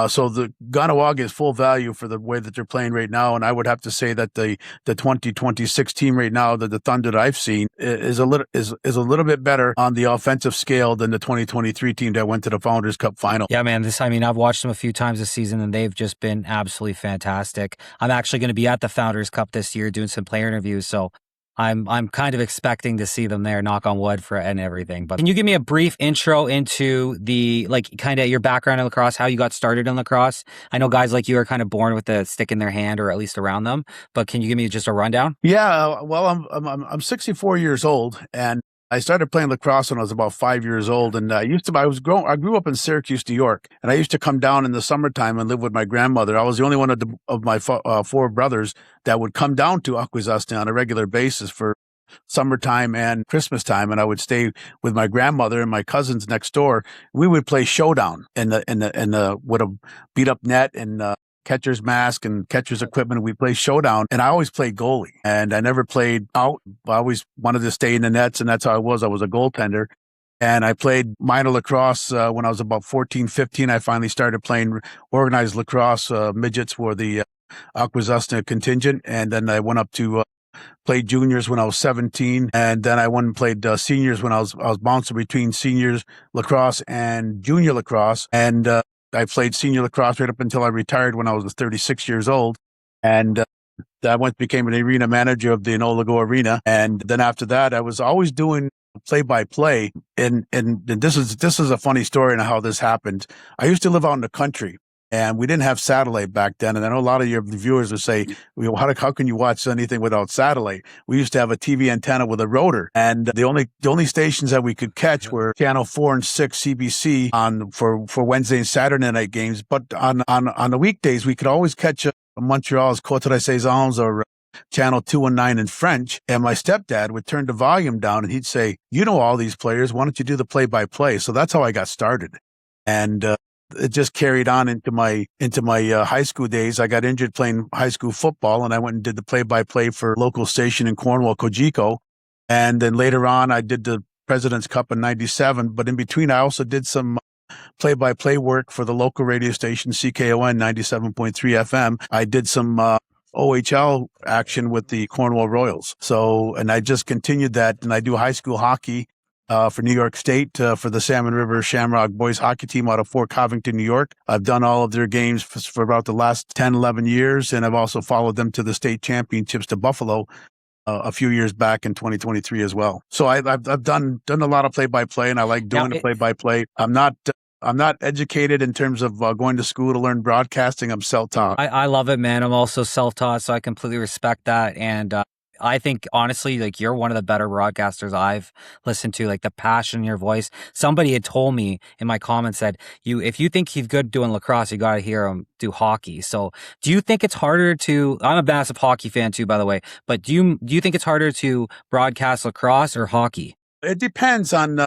So the Ganawage is full value for the way that they're playing right now, and I would have to say that the 2026 team right now, the Thunder that I've seen, is a little bit better on the offensive scale than the 2023 team that went to the Founders Cup final. Yeah, man. I've watched them a few times this season, and they've just been absolutely fantastic. I'm actually going to be at the Founders Cup this year doing some player interviews, so I'm kind of expecting to see them there, knock on wood and everything. But can you give me a brief intro into kind of your background in lacrosse, how you got started in lacrosse? I know guys like you are kind of born with a stick in their hand, or at least around them. But can you give me just a rundown? Yeah, well, I'm 64 years old, and I started playing lacrosse when I was about 5 years old, and I grew up in Syracuse, New York, and I used to come down in the summertime and live with my grandmother. I was the only one of my 4 brothers that would come down to Akwesasne on a regular basis for summertime and Christmas time, and I would stay with my grandmother and my cousins next door. We would play showdown in the with a beat up net and catcher's mask and catcher's equipment. We play showdown, and I always played goalie, and I never played out. I always wanted to stay in the nets, and that's how I was. I was a goaltender, and I played minor lacrosse when I was about 14, 15. I finally started playing organized lacrosse midgets for the Akwesasne contingent, and then I went up to played juniors when I was 17, and then I went and played seniors when I was bouncing between seniors lacrosse and junior lacrosse, and I played senior lacrosse right up until I retired when I was 36 years old, and I became an arena manager of the Ineligible Arena, and then after that, I was always doing play-by-play, and this is a funny story on how this happened. I used to live out in the country, and we didn't have satellite back then. And I know a lot of your viewers would say, well, how can you watch anything without satellite? We used to have a TV antenna with a rotor, and the only stations that we could catch were Channel 4 and 6 CBC for Wednesday and Saturday night games. But on the weekdays, we could always catch Montreal's Côte de Saisons or Channel 2 and 9 in French. And my stepdad would turn the volume down, and he'd say, you know all these players, why don't you do the play-by-play? So that's how I got started. And it just carried on into my high school days. I got injured playing high school football, and I went and did the play-by-play for a local station in Cornwall, Cogeco. And then later on, I did the President's Cup in '97. But in between, I also did some play-by-play work for the local radio station, CKON 97.3 FM. I did some OHL action with the Cornwall Royals. And I just continued that, and I do high school hockey for New York State, for the Salmon River Shamrock boys hockey team out of Fort Covington, New York. I've done all of their games for about the last 10, 11 years, and I've also followed them to the state championships to Buffalo a few years back in 2023 as well. So I've done a lot of play-by-play, and I like doing the play-by-play. I'm not educated in terms of going to school to learn broadcasting. I'm self-taught. I love it, man. I'm also self-taught, so I completely respect that. And I think, honestly, you're one of the better broadcasters I've listened to, the passion in your voice. Somebody had told me in my comments that if you think he's good doing lacrosse, you got to hear him do hockey. So do you think it's harder I'm a massive hockey fan too, by the way, but do you think it's harder to broadcast lacrosse or hockey? It depends on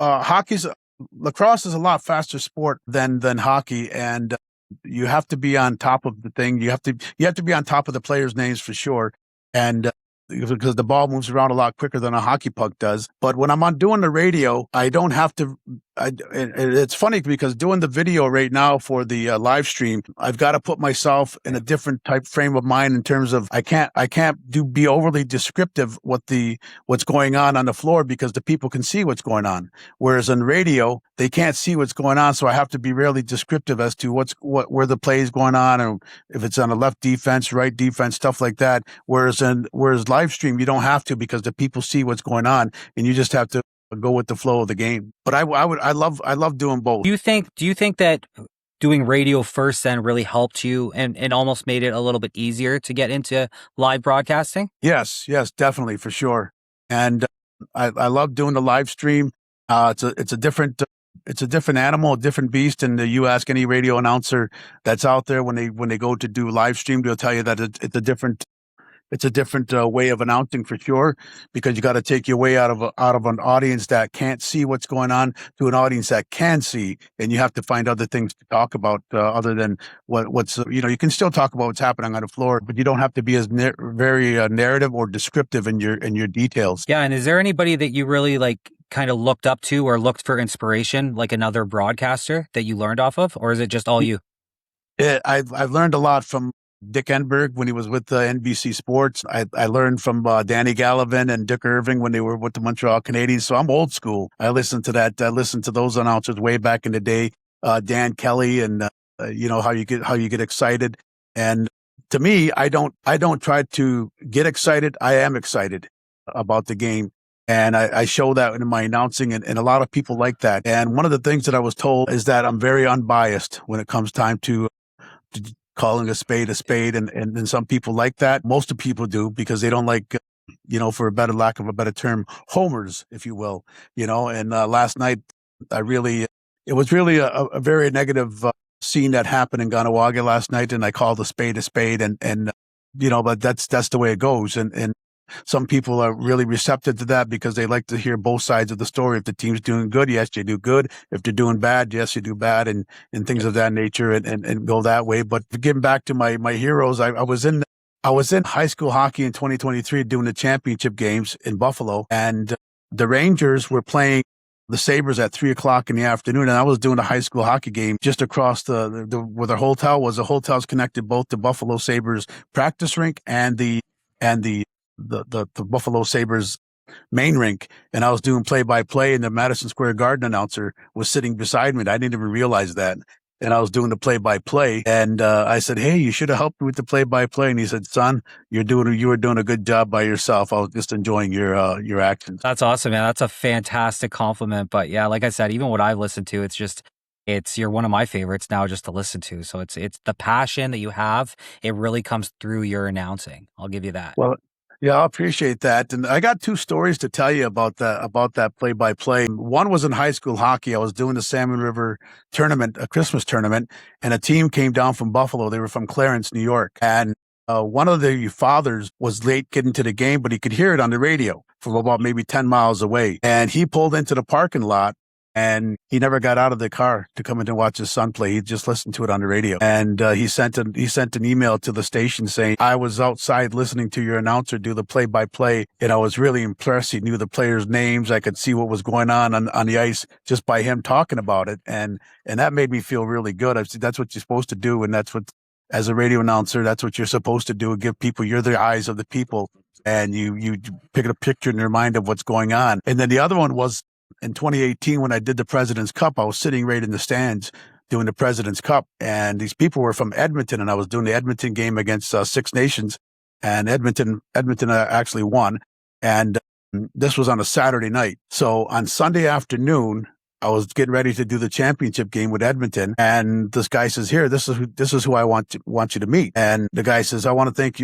lacrosse is a lot faster sport than hockey, and you have to be on top of the thing. You have to be on top of the players' names for sure, and because the ball moves around a lot quicker than a hockey puck does. But when I'm doing the radio, I don't have to. It's funny because doing the video right now for the live stream, I've got to put myself in a different type frame of mind in terms of I can't be overly descriptive what's going on the floor, because the people can see what's going on. Whereas on radio, they can't see what's going on, so I have to be really descriptive as to where the play is going on, and if it's on a left defense, right defense, stuff like that. Whereas live stream, you don't have to, because the people see what's going on, and you just have to go with the flow of the game. But I love doing both. Do you think that doing radio first then really helped you and almost made it a little bit easier to get into live broadcasting? Yes, definitely, for sure. And I love doing the live stream. It's a different animal, a different beast. And you ask any radio announcer that's out there when they go to do live stream, they'll tell you that it's a different it's a different way of announcing for sure, because you got to take your way out of an audience that can't see what's going on to an audience that can see, and you have to find other things to talk about other than what's you can still talk about what's happening on the floor, but you don't have to be as very narrative or descriptive in your details. Yeah, and is there anybody that you really like kind of looked up to or looked for inspiration, like another broadcaster that you learned off of, or is it just all you? I've learned a lot from Dick Enberg when he was with NBC Sports. I learned from Danny Gallivan and Dick Irving when they were with the Montreal Canadiens. So I'm old school. I listened to that. I listened to those announcers way back in the day. Dan Kelly and how you get excited. And to me, I don't try to get excited. I am excited about the game. And I show that in my announcing, and a lot of people like that. And one of the things that I was told is that I'm very unbiased when it comes time to calling a spade, and some people like that. Most of the people do, because they don't like, for a better lack of a better term, homers, if you will. And last night, it was really a very negative scene that happened in Ganawaga last night, and I called a spade, and but that's the way it goes, and some people are really receptive to that because they like to hear both sides of the story. If the team's doing good, yes, you do good. If they're doing bad, yes, you do bad, and things of that nature, and go that way. But getting back to my heroes, I was in high school hockey in 2023 doing the championship games in Buffalo, and the Rangers were playing the Sabres at 3:00 in the afternoon, and I was doing a high school hockey game just across the where the hotel was. The hotel's connected both the Buffalo Sabres practice rink and the Buffalo Sabres main rink, and I was doing play-by-play, and the Madison Square Garden announcer was sitting beside me. I didn't even realize that. And I was doing the play-by-play, and I said, "Hey, you should have helped me with the play-by-play." And he said, "Son, you were doing a good job by yourself. I was just enjoying your actions." That's awesome, man. That's a fantastic compliment. But yeah, like I said, even what I've listened to, you're one of my favorites now just to listen to. So it's the passion that you have. It really comes through your announcing. I'll give you that. Well, yeah, I appreciate that. And I got two stories to tell you about that play-by-play. One was in high school hockey. I was doing the Salmon River tournament, a Christmas tournament, and a team came down from Buffalo. They were from Clarence, New York. And one of the fathers was late getting to the game, but he could hear it on the radio from about maybe 10 miles away. And he pulled into the parking lot, and he never got out of the car to come in and watch his son play. He just listened to it on the radio. And he sent an email to the station saying, "I was outside listening to your announcer do the play-by-play, and I was really impressed. He knew the players' names. I could see what was going on the ice just by him talking about it." And that made me feel really good. I said, that's what you're supposed to do. And that's what, as a radio announcer, that's what you're supposed to do. Give people, you're the eyes of the people, and you pick a picture in their mind of what's going on. And then the other one was, in 2018, when I did the President's Cup, I was sitting right in the stands doing the President's Cup, and these people were from Edmonton, and I was doing the Edmonton game against Six Nations, and Edmonton actually won, and this was on a Saturday night. So on Sunday afternoon, I was getting ready to do the championship game with Edmonton, and this guy says, "Here, this is who I want you to meet." And the guy says, "I want to thank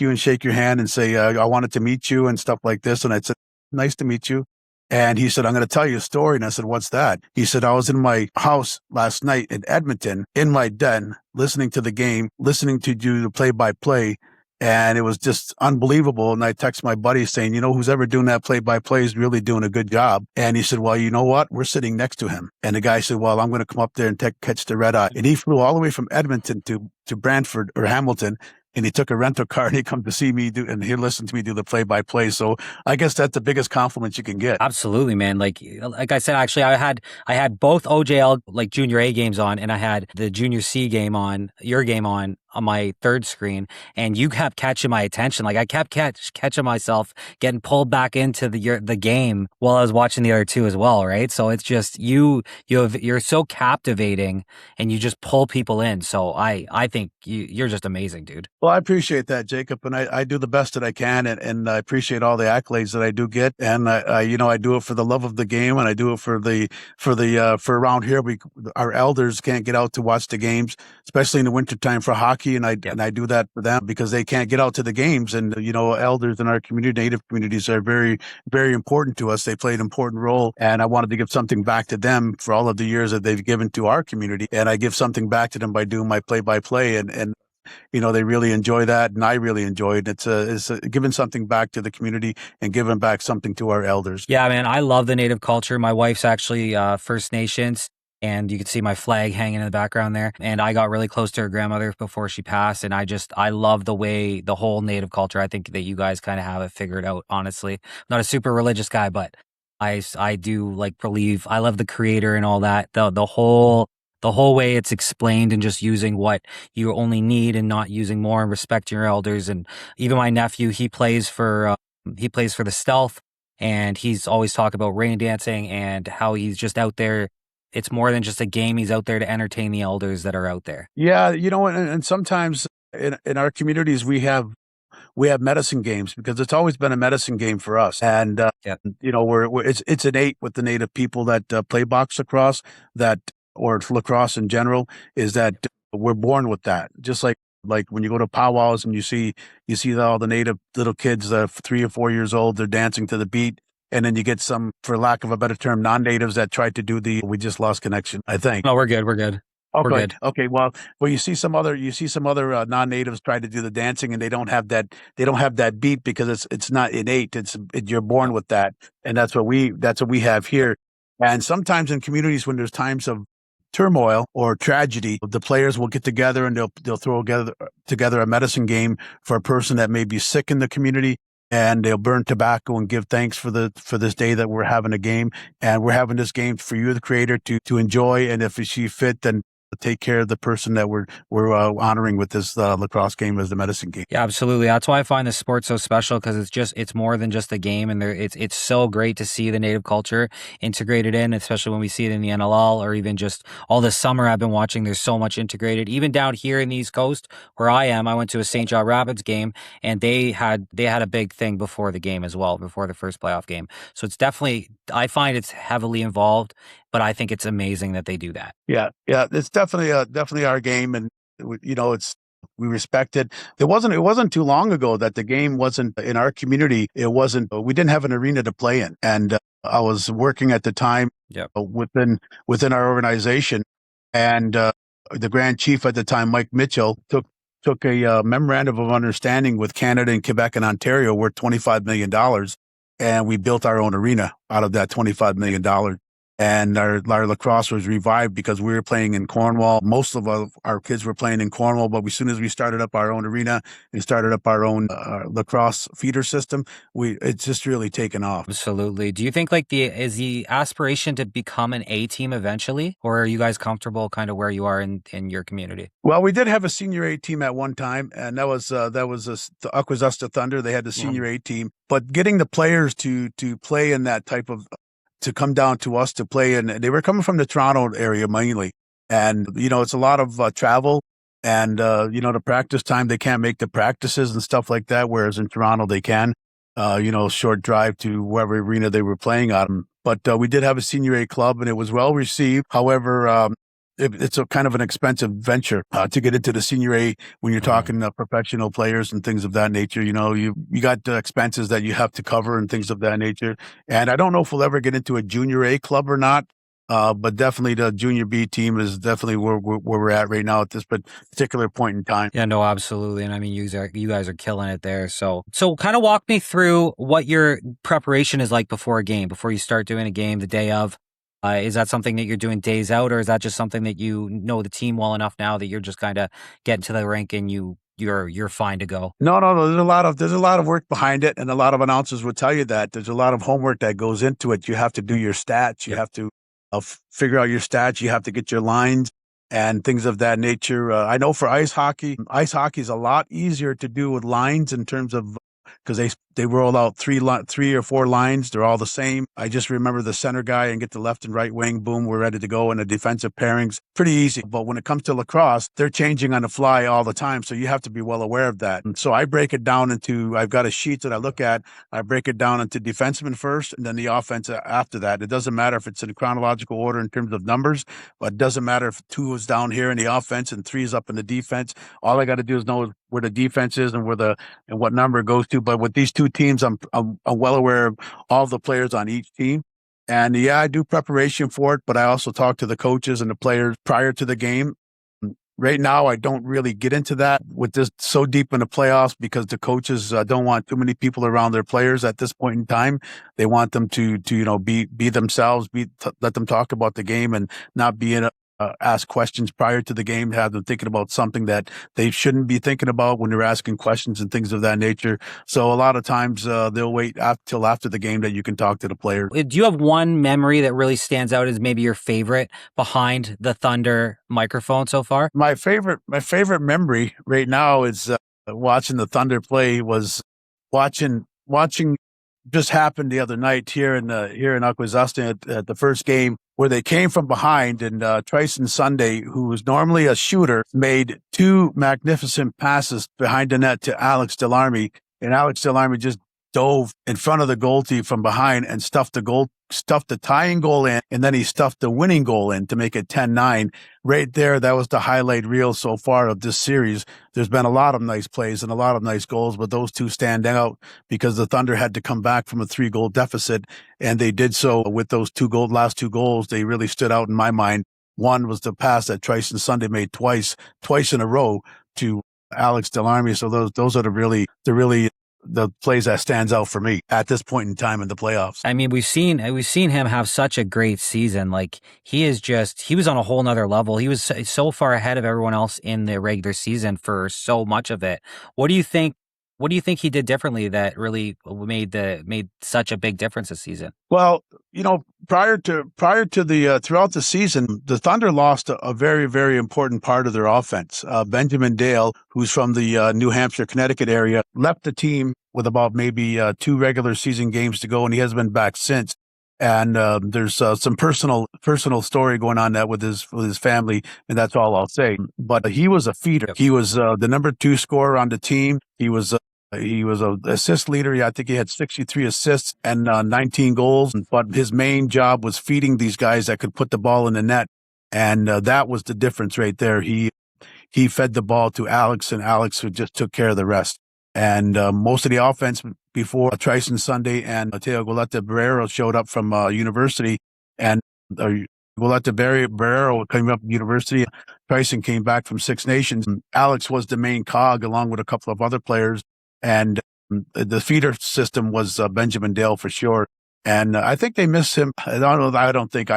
you, and shake your hand and say I wanted to meet you and stuff like this." And I said, "Nice to meet you." And he said, "I'm going to tell you a story." And I said, "What's that?" He said, "I was in my house last night in Edmonton, in my den, listening to the game, listening to do the play-by-play, and it was just unbelievable." And I text my buddy saying, "Who's ever doing that play-by-play is really doing a good job." And he said, "Well, you know what? We're sitting next to him." And the guy said, "Well, I'm going to come up there and catch the red eye." And he flew all the way from Edmonton to Brantford or Hamilton, and he took a rental car, and he come to see me and he listened to me do the play-by-play. So I guess that's the biggest compliment you can get. Absolutely, man. Like I said, actually, I had both OJL like junior A games on, and I had the junior C game on, your game on my third screen, and you kept catching my attention. Like I kept catching myself getting pulled back into the game while I was watching the other two as well, right? So it's just you're so captivating, and you just pull people in. So I think you're just amazing, dude. Well, I appreciate that, Jacob, and I do the best that I can, and I appreciate all the accolades that I do get, and I do it for the love of the game, and I do it for around here. Our elders can't get out to watch the games, especially in the wintertime for hockey, and I do that for them because they can't get out to the games, and elders in our community, Native communities, are very, very important to us. They play an important role, and I wanted to give something back to them for all of the years that they've given to our community, and I give something back to them by doing my play-by-play, and they really enjoy that, and I really enjoy it. It's giving something back to the community and giving back something to our elders. Yeah, man, I love the Native culture. My wife's actually First Nations, and you can see my flag hanging in the background there. And I got really close to her grandmother before she passed, and I love the whole Native culture. I think that you guys kind of have it figured out, honestly. I'm not a super religious guy, but I do like believe, I love the creator and all that. The whole way it's explained, and just using what you only need and not using more, and respecting your elders. And even my nephew, he plays for the Stealth, and he's always talked about rain dancing and how he's just out there. It's more than just a game. He's out there to entertain the elders that are out there. Yeah, and sometimes in our communities we have medicine games, because it's always been a medicine game for us. And Yeah. it's innate with the Native people that play box lacrosse, that or lacrosse in general, is that we're born with that. Just like when you go to powwows and you see all the Native little kids, 3 or 4 years old, they're dancing to the beat. And then you get some, for lack of a better term, non-natives that tried to do we just lost connection, I think. No, we're good. We're good. We're Okay. good. Okay. Well, you see some other non-natives try to do the dancing, and they don't have that beat, because it's not innate. You're born with that, and that's what we have here. And sometimes in communities, when there's times of turmoil or tragedy, the players will get together and they'll throw together a medicine game for a person that may be sick in the community. And they'll burn tobacco and give thanks for this day that we're having a game, and we're having this game for you, the creator, to enjoy. And if you see fit, then take care of the person that we're honoring with this lacrosse game as the medicine game. Yeah, absolutely. That's why I find this sport so special, because it's more than just a game, and it's so great to see the Native culture integrated in, especially when we see it in the NLL, or even just all this summer I've been watching. There's so much integrated. Even down here in the East Coast where I am, I went to a St. John Rapids game, and they had a big thing before the game as well, before the first playoff game. So it's definitely, I find it's heavily involved, but I think it's amazing that they do that. Yeah, it's definitely our game, and we respect it. It wasn't too long ago that the game wasn't in our community. We didn't have an arena to play in, and I was working at the time. Yep. Within our organization, and the Grand Chief at the time, Mike Mitchell, took a memorandum of understanding with Canada and Quebec and Ontario worth $25 million, and we built our own arena out of that $25 million. And our lacrosse was revived because we were playing in Cornwall. Most of our kids were playing in Cornwall, but as soon as we started up our own arena and started up our own lacrosse feeder system, it's just really taken off. Absolutely. Do you think is the aspiration to become an A team eventually, or are you guys comfortable kind of where you are in your community? Well, we did have a senior A team at one time, and that was the Akwesasne Thunder. They had the senior A team, but getting the players to play in that type of, to come down to us to play, and they were coming from the Toronto area mainly. And, it's a lot of travel, and, the practice time, they can't make the practices and stuff like that. Whereas in Toronto, they can, short drive to wherever arena they were playing on. But we did have a senior A club, and it was well received. However, it's a kind of an expensive venture to get into the senior A when you're talking professional players and things of that nature. You got expenses that you have to cover and things of that nature. And I don't know if we'll ever get into a junior A club or not. But definitely the junior B team is definitely where we're at right now at this particular point in time. Yeah, no, absolutely. And I mean, you guys are killing it there. So kind of walk me through what your preparation is like before a game, before you start doing a game the day of. Is that something that you're doing days out, or is that just something that you know the team well enough now that you're just kind of getting to the rink and you're fine to go? No. There's a lot of work behind it, and a lot of announcers will tell you that there's a lot of homework that goes into it. You have to do your stats. You have to figure out your stats. You have to get your lines and things of that nature. I know for ice hockey is a lot easier to do with lines in terms of, because they roll out three or four lines. They're all the same. I just remember the center guy and get the left and right wing. Boom, we're ready to go. And the defensive pairings, pretty easy. But when it comes to lacrosse, they're changing on the fly all the time. So you have to be well aware of that. And so I break it down into, I've got a sheet that I look at. I break it down into defensemen first, and then the offense after that. It doesn't matter if it's in chronological order in terms of numbers, but it doesn't matter if 2 is down here in the offense and 3 is up in the defense. All I got to do is know where the defense is and what number it goes to. But with these two teams, I'm well aware of all the players on each team. And yeah, I do preparation for it, but I also talk to the coaches and the players prior to the game. Right now, I don't really get into that with this so deep in the playoffs because the coaches don't want too many people around their players at this point in time. They want them to be themselves, let them talk about the game and not be in ask questions prior to the game, have them thinking about something that they shouldn't be thinking about when they're asking questions and things of that nature. So a lot of times they'll wait till after the game that you can talk to the player. Do you have one memory that really stands out as maybe your favorite behind the Thunder microphone so far? My favorite memory right now is watching the Thunder play. Was watching just happened the other night here in Akwesasne at the first game where they came from behind and Tryson Sunday, who was normally a shooter, made two magnificent passes behind the net to Alex Delarmy, and Alex Delarmy just dove in front of the goalie from behind and stuffed the tying goal in, and then he stuffed the winning goal in to make it 10-9. Right there, that was the highlight reel so far of this series. There's been a lot of nice plays and a lot of nice goals, but those two stand out because the Thunder had to come back from a 3-goal deficit, and they did so with those last two goals. They really stood out in my mind. One was the pass that Tryson Sunday made twice in a row to Alex Delarmy. So those are the plays that stands out for me at this point in time in the playoffs. I mean, we've seen him have such a great season. Like he was on a whole nother level. He was so far ahead of everyone else in the regular season for so much of it. What do you think he did differently that really made such a big difference this season? Well, prior to the throughout the season, the Thunder lost a very, very important part of their offense. Benjamin Dale, who's from the New Hampshire, Connecticut area, left the team with about maybe 2 regular season games to go, and he hasn't been back since. And there's some personal story going on that with his family, and that's all I'll say. But he was a feeder. He was the number 2 scorer on the team. He was an assist leader. I think he had 63 assists and 19 goals. But his main job was feeding these guys that could put the ball in the net, and that was the difference right there. He fed the ball to Alex, and Alex just took care of the rest. And most of the offense before Tryson Sunday and Mateo Goleta Barrero showed up from university, and Goleta Barrero came up from university. Tryson came back from Six Nations. Alex was the main cog along with a couple of other players, and the feeder system was Benjamin Dale for sure. And I think they miss him. I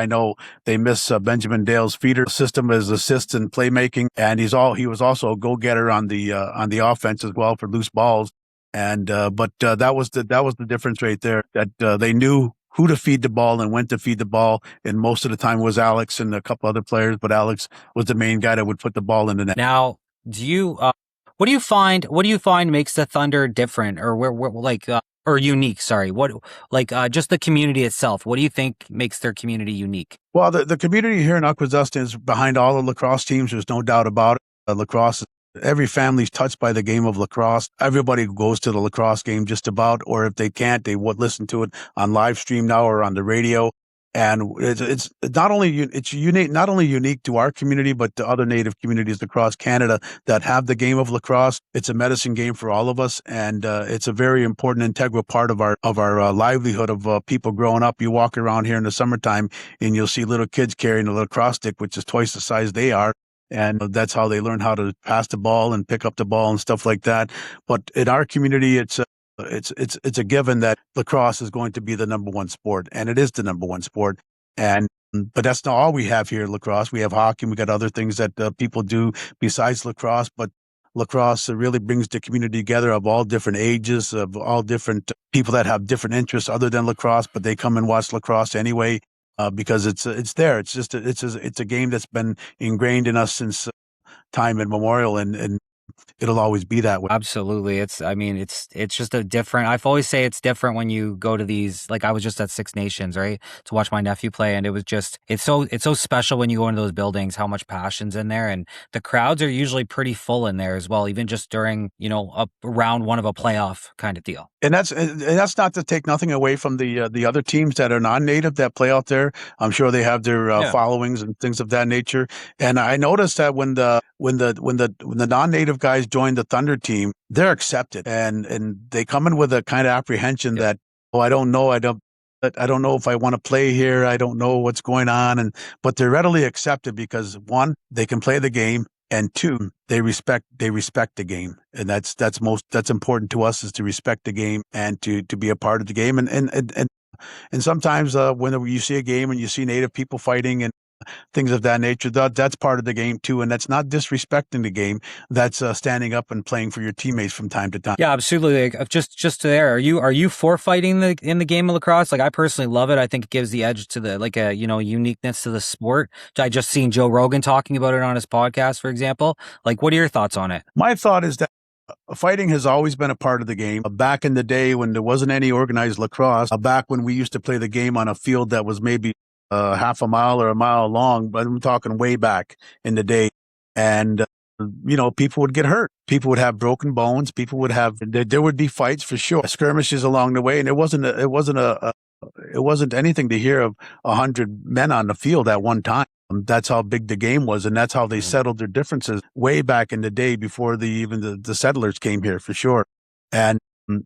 know they miss Benjamin Dale's feeder system as assist and playmaking. And he was also a go-getter on the offense as well for loose balls. And but that was the difference right there. That they knew who to feed the ball and when to feed the ball. And most of the time was Alex and a couple other players, but Alex was the main guy that would put the ball in the net. Now, what do you find makes the Thunder different or unique? Sorry, just the community itself. What do you think makes their community unique? Well, the community here in Akwesasne is behind all the lacrosse teams. There's no doubt about it. Lacrosse, every family's touched by the game of lacrosse. Everybody goes to the lacrosse game just about, or if they can't, they would listen to it on live stream now or on the radio. And it's not only unique to our community, but to other Native communities across Canada that have the game of lacrosse. It's a medicine game for all of us, and it's a very important, integral part of our livelihood of people growing up. You walk around here in the summertime, and you'll see little kids carrying a lacrosse stick, which is twice the size they are. And that's how they learn how to pass the ball and pick up the ball and stuff like that. But in our community, it's a given that lacrosse is going to be the number one sport, and it is the number one sport. But that's not all we have here at lacrosse. We have hockey, and we got other things that people do besides lacrosse. But lacrosse really brings the community together of all different ages, of all different people that have different interests other than lacrosse, but they come and watch lacrosse anyway because it's there. It's just it's a game that's been ingrained in us since time immemorial, and it'll always be that way. Absolutely. It's just a different, I've always say it's different when you go to these, like I was just at Six Nations, right, to watch my nephew play. And it was just, it's so special when you go into those buildings, how much passion's in there. And the crowds are usually pretty full in there as well, even just during, a round one of a playoff kind of deal. And that's not to take nothing away from the other teams that are non-native that play out there. I'm sure they have their followings and things of that nature. And I noticed that when the non-native guys join the Thunder team, they're accepted, and they come in with a kind of apprehension that, I don't know if I want to play here. I don't know what's going on, but they're readily accepted because one, they can play the game. and two, they respect the game, and that's important to us, is to respect the game and to be a part of the game. And sometimes when you see a game and you see Native people fighting and things of that nature, that's part of the game too, and that's not disrespecting the game. That's standing up and playing for your teammates from time to time. Yeah, absolutely. Like, just there. Are you for fighting in the game of lacrosse? Like, I personally love it. I think it gives the edge to the uniqueness to the sport. I just seen Joe Rogan talking about it on his podcast, for example. Like, what are your thoughts on it? My thought is that fighting has always been a part of the game. Back in the day when there wasn't any organized lacrosse, back when we used to play the game on a field that was maybe half a mile or a mile long, but I'm talking way back in the day. And, people would get hurt. People would have broken bones. People would there would be fights for sure, skirmishes along the way. And it wasn't anything to hear of 100 men on the field at one time. That's how big the game was, and that's how they settled their differences way back in the day before even the settlers came here, for sure. And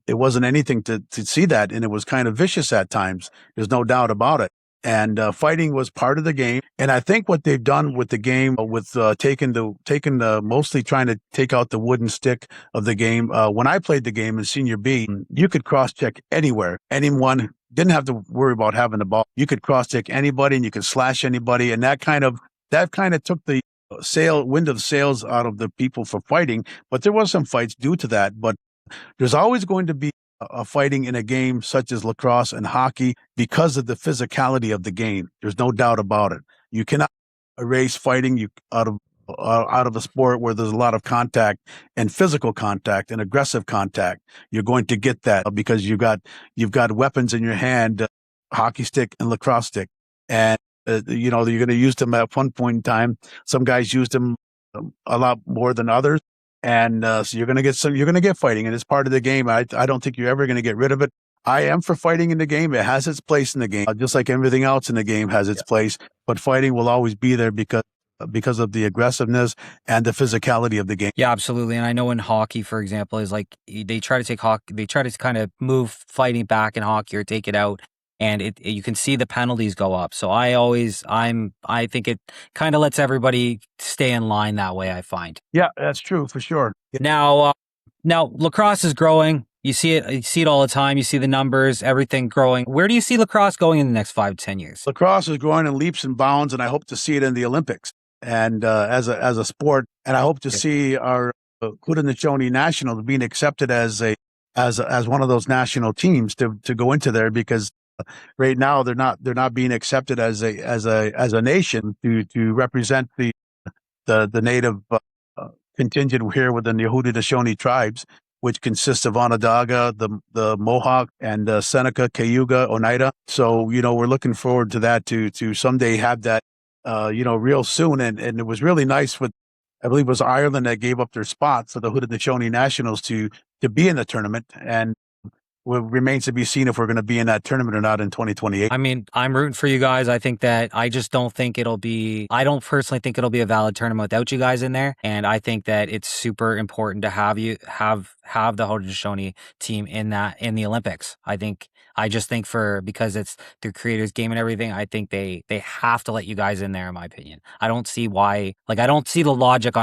it wasn't anything to see that, and it was kind of vicious at times. There's no doubt about it. And fighting was part of the game. And I think what they've done with the game, with mostly trying to take out the wooden stick of the game. When I played the game in Senior B, you could cross-check anywhere. Anyone didn't have to worry about having the ball. You could cross-check anybody, and you could slash anybody. And that kind of took the wind of sails out of the people for fighting. But there was some fights due to that. But there's always going to be a fighting in a game such as lacrosse and hockey because of the physicality of the game. There's no doubt about it. You cannot erase fighting out of a sport where there's a lot of contact and physical contact and aggressive contact. You're going to get that because you've got weapons in your hand, hockey stick and lacrosse stick, and you're going to use them at one point in time. Some guys use them a lot more than others. And so you're going to get fighting, and it's part of the game. I don't think you're ever going to get rid of it. I am for fighting in the game. It has its place in the game, just like everything else in the game has its place. But fighting will always be there because of the aggressiveness and the physicality of the game. Yeah, absolutely. And I know in hockey, for example, is like they try to kind of move fighting back in hockey or take it out. And you can see the penalties go up. So I think it kind of lets everybody stay in line that way, I find. Yeah, that's true for sure. Now lacrosse is growing. You see it all the time. You see the numbers, everything growing. Where do you see lacrosse going in the next 5-10 years? Lacrosse is growing in leaps and bounds, and I hope to see it in the Olympics and as a sport. And I hope to see our Haudenosaunee Nationals being accepted as one of those national teams to go into there, because right now they're not being accepted as a nation to represent the native contingent here within the Haudenosaunee tribes, which consists of Onondaga, the Mohawk, and Seneca, Cayuga, Oneida. So we're looking forward to that to someday have that real soon. And it was really nice with, I believe it was Ireland that gave up their spot for the Haudenosaunee Nationals to be in the tournament. And remains to be seen if we're going to be in that tournament or not in 2028. I mean, I'm rooting for you guys. I don't personally think it'll be a valid tournament without you guys in there. And I think that it's super important to have the Haudenosaunee team in the Olympics. Because it's their creators game and everything, I think they have to let you guys in there, in my opinion. I don't see why, I don't see the logic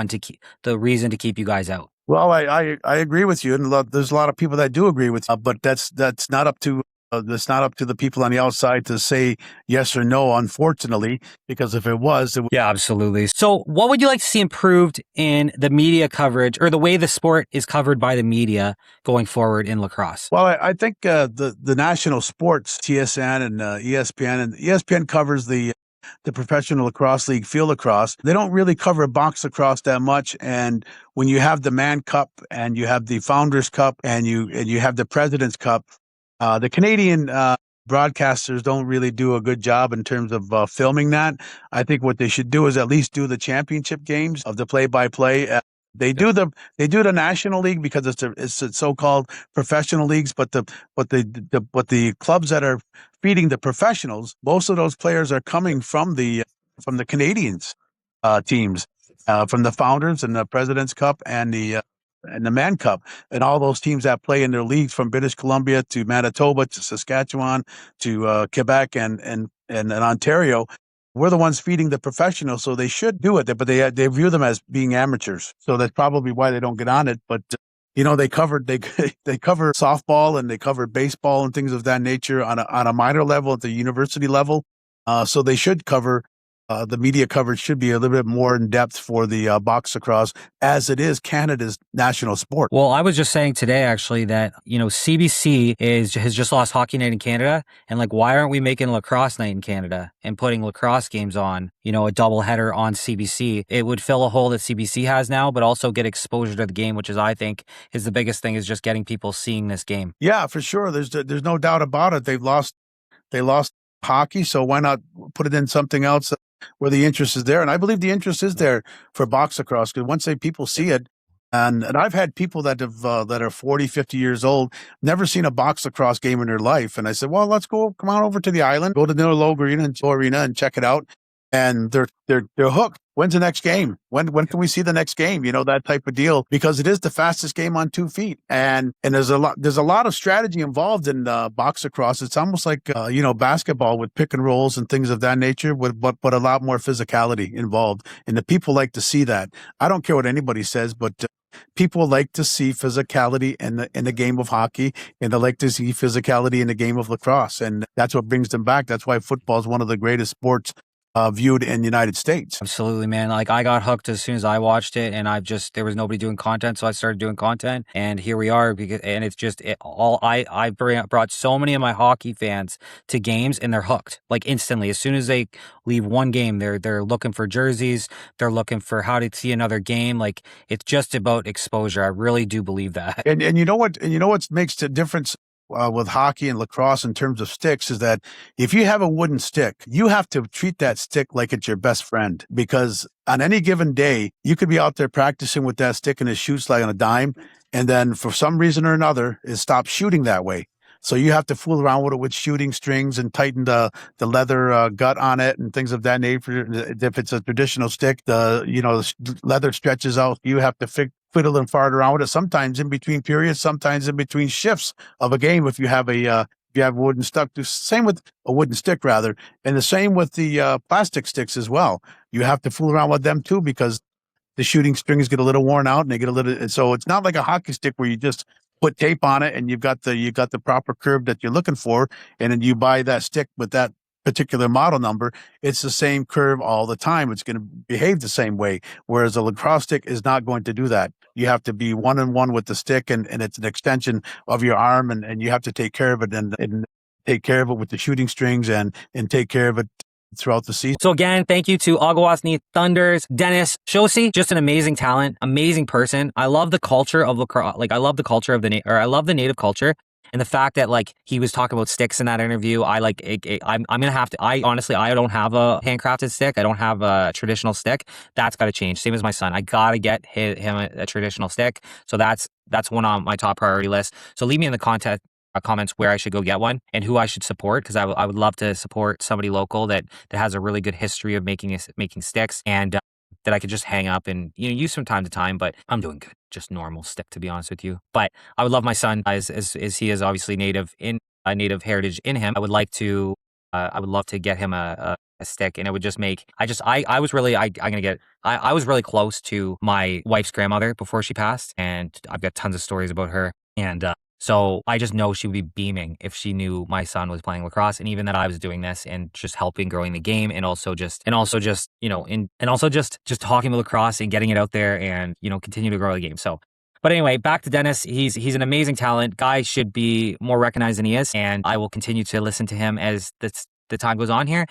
the reason to keep you guys out. Well, I agree with you, and there's a lot of people that do agree with you, but that's not up to the people on the outside to say yes or no, unfortunately, because if it was, yeah, absolutely. So what would you like to see improved in the media coverage or the way the sport is covered by the media going forward in lacrosse? Well, I think the national sports, TSN and ESPN covers the Professional Lacrosse League field lacrosse. They don't really cover box lacrosse that much. And when you have the Man Cup and you have the Founders Cup and you have the President's Cup, the Canadian broadcasters don't really do a good job in terms of filming that. I think what they should do is at least do the championship games of the play-by-play. They do the National League because it's a so-called professional leagues, but the clubs that are feeding the professionals, most of those players are coming from the Canadians teams, from the Founders and the President's Cup and the Man Cup, and all those teams that play in their leagues from British Columbia to Manitoba to Saskatchewan to Quebec and Ontario. we're the ones feeding the professionals, so they should do it, but they view them as being amateurs. So that's probably why they don't get on it. But they covered they cover softball and they cover baseball and things of that nature on a minor level at the university level. So they should cover. The media coverage should be a little bit more in depth for the box lacrosse, as it is Canada's national sport. Well, I was just saying today actually that, CBC has just lost Hockey Night in Canada, and like, why aren't we making Lacrosse Night in Canada and putting lacrosse games on, a double header on CBC? It would fill a hole that CBC has now, but also get exposure to the game, which is, I think, is the biggest thing, is just getting people seeing this game. Yeah, for sure. There's no doubt about it. They lost hockey, so why not put it in something else where the interest is there? And I believe the interest is there for box lacrosse, because once people see it, and I've had people that are 40, 50 years old, never seen a box lacrosse game in their life, and I said, well, come on over to the island, go to the arena and check it out, and they're hooked. When's the next game? When can we see the next game? That type of deal, because it is the fastest game on 2 feet. And there's a lot of strategy involved in box lacrosse. It's almost like, basketball with pick and rolls and things of that nature, but a lot more physicality involved. And the people like to see that. I don't care what anybody says, but people like to see physicality in the game of hockey, and they like to see physicality in the game of lacrosse. And that's what brings them back. That's why football is one of the greatest sports viewed in the United States. Absolutely, man. Like, I got hooked as soon as I watched it, and there was nobody doing content, so I started doing content, and here we are. And it's just I brought so many of my hockey fans to games, and they're hooked like instantly. As soon as they leave one game, they're looking for jerseys, they're looking for how to see another game. Like, it's just about exposure. I really do believe that. And you know what? And you know what makes the difference with hockey and lacrosse in terms of sticks is that if you have a wooden stick, you have to treat that stick like it's your best friend, because on any given day, you could be out there practicing with that stick and it shoots like on a dime. And then for some reason or another, it stops shooting that way. So you have to fool around with it with shooting strings and tighten the leather gut on it and things of that nature. If it's a traditional stick, the leather stretches out. You have to fiddle and fart around with it. Sometimes in between periods, sometimes in between shifts of a game. If you have a wooden stick, same with a wooden stick rather, and the same with the plastic sticks as well. You have to fool around with them too, because the shooting strings get a little worn out and they get a little. And so it's not like a hockey stick where you just put tape on it and you've got the proper curve that you're looking for, and then you buy that stick with that particular model number. It's the same curve all the time. It's going to behave the same way. Whereas a lacrosse stick is not going to do that. You have to be one-on-one with the stick, and it's an extension of your arm, and you have to take care of it and take care of it with the shooting strings and take care of it throughout the season. So again, thank you to Akwesasne Thunder's Dennis Chaussi. Just an amazing talent, amazing person. I love the culture of lacrosse. Like, I love the culture of I love the native culture. And the fact that, like, he was talking about sticks in that interview, I'm gonna have to. I honestly, I don't have a handcrafted stick. I don't have a traditional stick. That's got to change. Same as my son. I gotta get him a traditional stick. So that's one on my top priority list. So leave me in the comments where I should go get one and who I should support, because I would love to support somebody local that has a really good history of making sticks, and that I could just hang up and use from time to time. But I'm doing good, just normal stick, to be honest with you. But I would love my son, as he is obviously native heritage in him. I would love to get him a stick, and it would just make. I was really close to my wife's grandmother before she passed, and I've got tons of stories about her, and so I just know she would be beaming if she knew my son was playing lacrosse, and even that I was doing this and just helping growing the game, and also just talking about lacrosse and getting it out there, and continue to grow the game. So, but anyway, back to Dennis. He's an amazing talent. Guy should be more recognized than he is, and I will continue to listen to him as the time goes on here.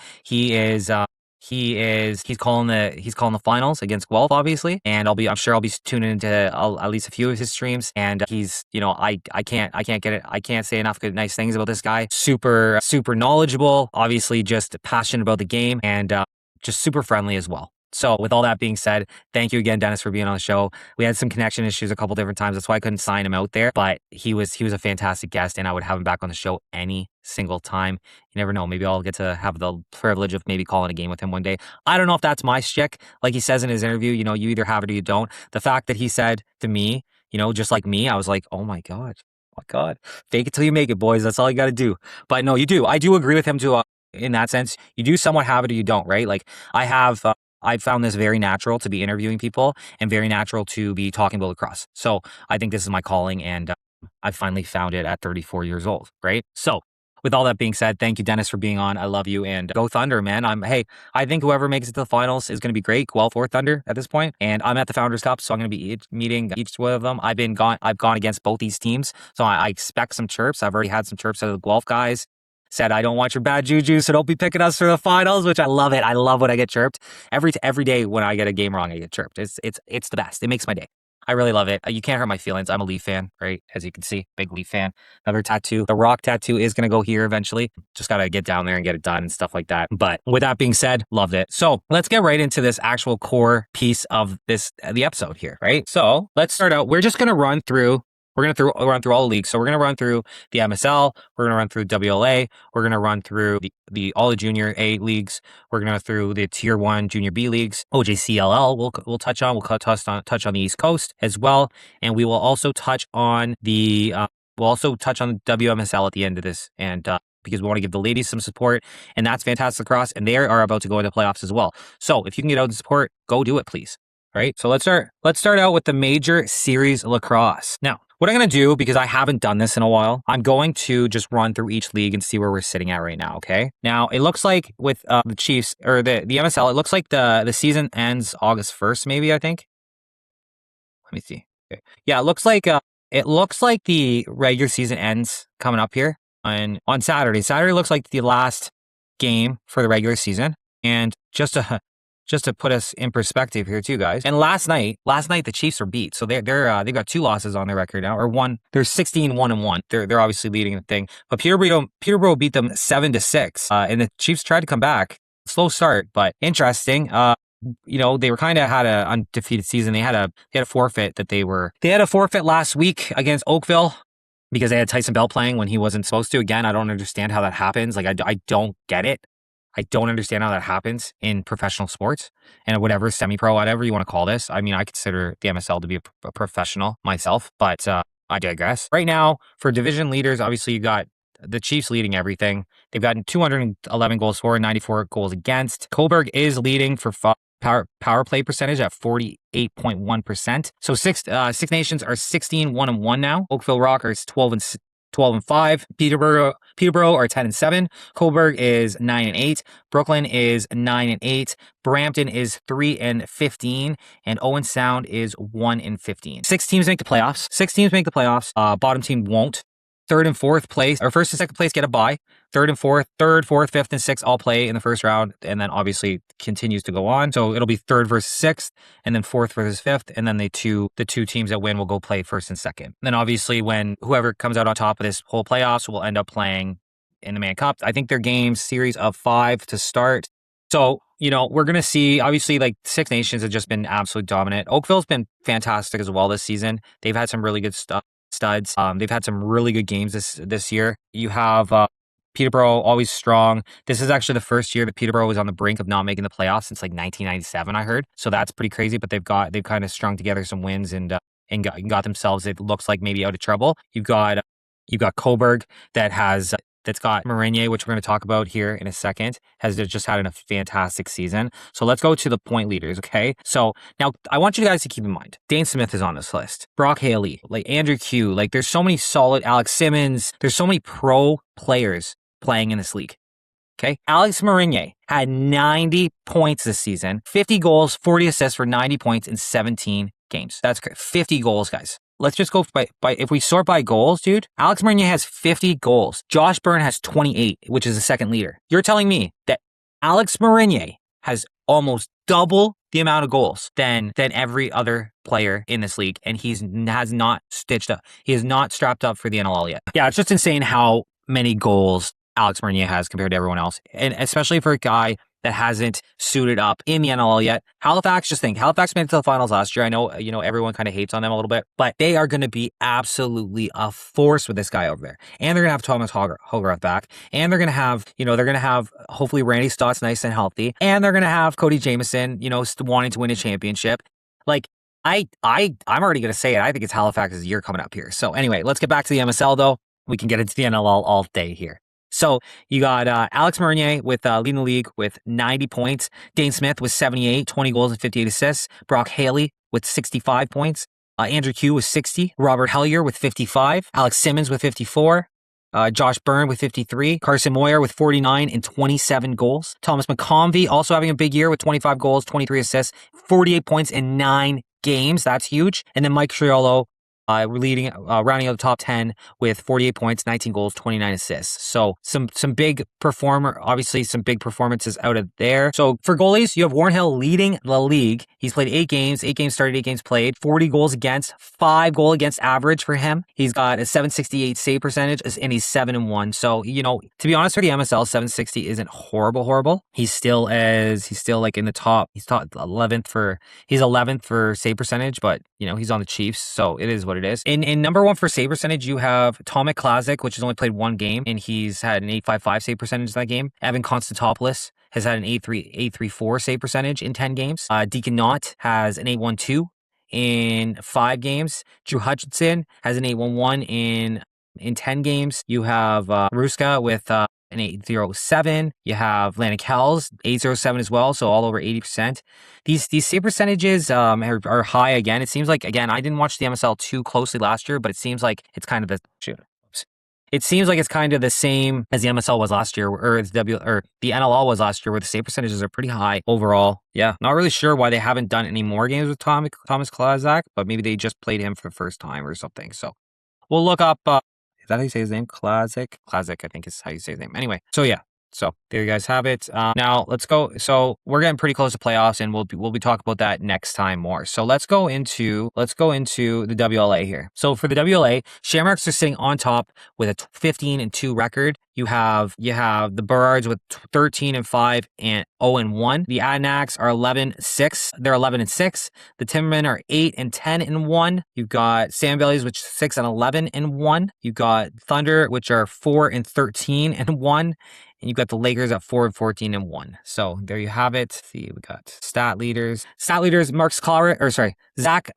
He's calling the finals against Guelph, obviously, and I'm sure I'll be tuning into at least a few of his streams. And he's, I can't say enough nice things about this guy. Super knowledgeable, obviously just passionate about the game, and just super friendly as well. So with all that being said, thank you again, Dennis, for being on the show. We had some connection issues a couple different times. That's why I couldn't sign him out there, but he was a fantastic guest, and I would have him back on the show any single time. You never know. Maybe I'll get to have the privilege of maybe calling a game with him one day. I don't know if that's my shtick. Like he says in his interview, you either have it or you don't. The fact that he said to me, just like me, I was like, oh my God, fake it till you make it, boys. That's all you got to do. But no, you do. I do agree with him too. in that sense. You do somewhat have it or you don't, right? Like I found this very natural to be interviewing people and very natural to be talking about lacrosse. So I think this is my calling, and I finally found it at 34 years old, right? So with all that being said, thank you, Dennis, for being on. I love you, and go Thunder, man. I think whoever makes it to the finals is going to be great. Guelph or Thunder at this point, and I'm at the Founders Cup, so I'm going to be meeting each one of them. I've gone against both these teams, so I expect some chirps. I've already had some chirps out of the Guelph guys. Said, I don't want your bad juju, so don't be picking us for the finals, which I love it. I love when I get chirped. Every day when I get a game wrong, I get chirped. It's the best. It makes my day. I really love it. You can't hurt my feelings. I'm a Leaf fan, right? As you can see, big Leaf fan. Another tattoo. The Rock tattoo is going to go here eventually. Just got to get down there and get it done and stuff like that. But with that being said, loved it. So let's get right into this actual core piece of the episode here, right? So let's start out. We're just going to run through run through all the leagues. So we're going to run through the MSL. We're going to run through WLA. We're going to run through the all the Junior A leagues. We're going to go through the Tier 1 Junior B leagues. OJCLL we'll touch on. We'll touch on the East Coast as well. And we will also touch on the WMSL at the end of this. And because we want to give the ladies some support, and that's Fantastic Lacrosse, and they are about to go into playoffs as well. So if you can get out and support, go do it, please. All right. So let's start out with the Major Series Lacrosse. Now, what I'm going to do, because I haven't done this in a while, I'm going to just run through each league and see where we're sitting at right now, okay? Now, it looks like with the Chiefs, or the MSL, it looks like the season ends August 1st, maybe, I think. Let me see. Okay. Yeah, it looks like the regular season ends coming up here on Saturday. Saturday looks like the last game for the regular season. And just to put us in perspective here too, guys. And last night the Chiefs were beat. So they've got 2 losses on their record now, or one. They're 16-1-1. They're obviously leading the thing. But Peterborough beat them 7-6. And the Chiefs tried to come back. Slow start, but interesting. They were kind of had an undefeated season. They had a forfeit last week against Oakville because they had Tyson Bell playing when he wasn't supposed to. Again, I don't understand how that happens. Like I don't get it. I don't understand how that happens in professional sports and whatever, semi-pro, whatever you want to call this. I mean, I consider the MSL to be a professional myself, but I digress. Right now, for division leaders, obviously you got the Chiefs leading everything. They've gotten 211 goals for and 94 goals against. Coburg is leading for power play percentage at 48.1%. So Six Nations are 16-1-1 now. Oakville Rockers 12-5. Peterborough are 10-7. Coburg is 9-8. Brooklyn is 9-8. Brampton is 3-15. And Owen Sound is 1-15. 6 teams make the playoffs. Bottom team won't. Third and fourth place, or first and second place, get a bye. Third, fourth, fifth, and sixth all play in the first round, and then obviously continues to go on. So it'll be third versus sixth, and then fourth versus fifth, and then the two teams that win will go play first and second. Then obviously when whoever comes out on top of this whole playoffs will end up playing in the Man Cup. I think their games series of 5 to start. So, we're going to see, obviously, like Six Nations have just been absolutely dominant. Oakville's been fantastic as well this season. They've had some really good studs. They've had some really good games this year. You have Peterborough, always strong. This is actually the first year that Peterborough was on the brink of not making the playoffs since like 1997, I heard. So that's pretty crazy. But they've kind of strung together some wins and got themselves, it looks like, maybe out of trouble. You've got Coburg that's got Marinier, which we're going to talk about here in a second, has just had a fantastic season. So let's go to the point leaders, okay? So now I want you guys to keep in mind, Dane Smith is on this list. Brock Haley, like Andrew Q, like there's so many solid, Alex Simmons, there's so many pro players playing in this league, okay? Alex Marinier had 90 points this season, 50 goals, 40 assists for 90 points in 17 games. That's great. 50 goals, guys. Let's just go by if we sort by goals, dude. Alex Marinier has 50 goals. Josh Byrne has 28, which is the second leader. You're telling me that Alex Marinier has almost double the amount of goals than every other player in this league, and he has not stitched up. He is not strapped up for the NLL yet. Yeah, it's just insane how many goals Alex Marinier has compared to everyone else, and especially for a guy that hasn't suited up in the NLL yet. Halifax made it to the finals last year. I know, everyone kind of hates on them a little bit, but they are going to be absolutely a force with this guy over there. And they're going to have Thomas Hogarth back. And they're going to have hopefully Randy Stott's nice and healthy. And they're going to have Cody Jamieson, wanting to win a championship. Like, I'm already going to say it. I think it's Halifax's year coming up here. So anyway, let's get back to the MSL though. We can get into the NLL all day here. So you got Alex Meunier with leading the league with 90 points. Dane Smith with 78, 20 goals and 58 assists. Brock Haley with 65 points. Andrew Q with 60. Robert Hellier with 55. Alex Simmons with 54. Josh Byrne with 53. Carson Moyer with 49 and 27 goals. Thomas McConvey also having a big year with 25 goals, 23 assists, 48 points in 9 games. That's huge. And then Mike Triolo rounding out the top 10 with 48 points, 19 goals, 29 assists. So some big big performances out of there. So for goalies, you have Warren Hill leading the league. He's played 8 games started, 8 games played, 40 goals against, 5 goal against average for him. He's got a 768 save percentage and he's 7-1. So, to be honest, for the MSL, 760 isn't horrible. He's still like in the top. He's top 11th for save percentage, but he's on the Chiefs, so it is what it is. In number 1 for save percentage, you have Tomek Klazik, which has only played 1 game, and he's had an 855 save percentage in that game. Evan Konstantopoulos has had an 834 save percentage in 10 games. Deacon Knott has an 812 in 5 games. Drew Hutchinson has an 811 in 10 games. You have Ruska with an 807. You have Lanik Hells, 807 as well, so all over 80%. These save percentages are high again. It seems like, again, I didn't watch the MSL too closely last year, but it seems like it's kind of It seems like it's kind of the same as the MSL was last year, or the NLL was last year, where the save percentages are pretty high overall. Yeah, not really sure why they haven't done any more games with Thomas Klazak, but maybe they just played him for the first time or something. So we'll look up. Is that how you say his name? Klazak, I think is how you say his name. Anyway, so yeah. So there you guys have it. Now let's go. So we're getting pretty close to playoffs, and we'll be talking about that next time more. So let's go into the WLA here. So for the WLA, Shamrocks are sitting on top with a 15-2 record. You have the Burrards with 13-5 and 0-1. The Adanacs are 11-6. They're 11-6. The Timbermen are 8-10-1. You've got Sandbellies, which is 6-11-1. You've got Thunder, which are 4-13-1. And you've got the Lakers at 4-14-1. So there you have it. See, we got stat leaders. Zach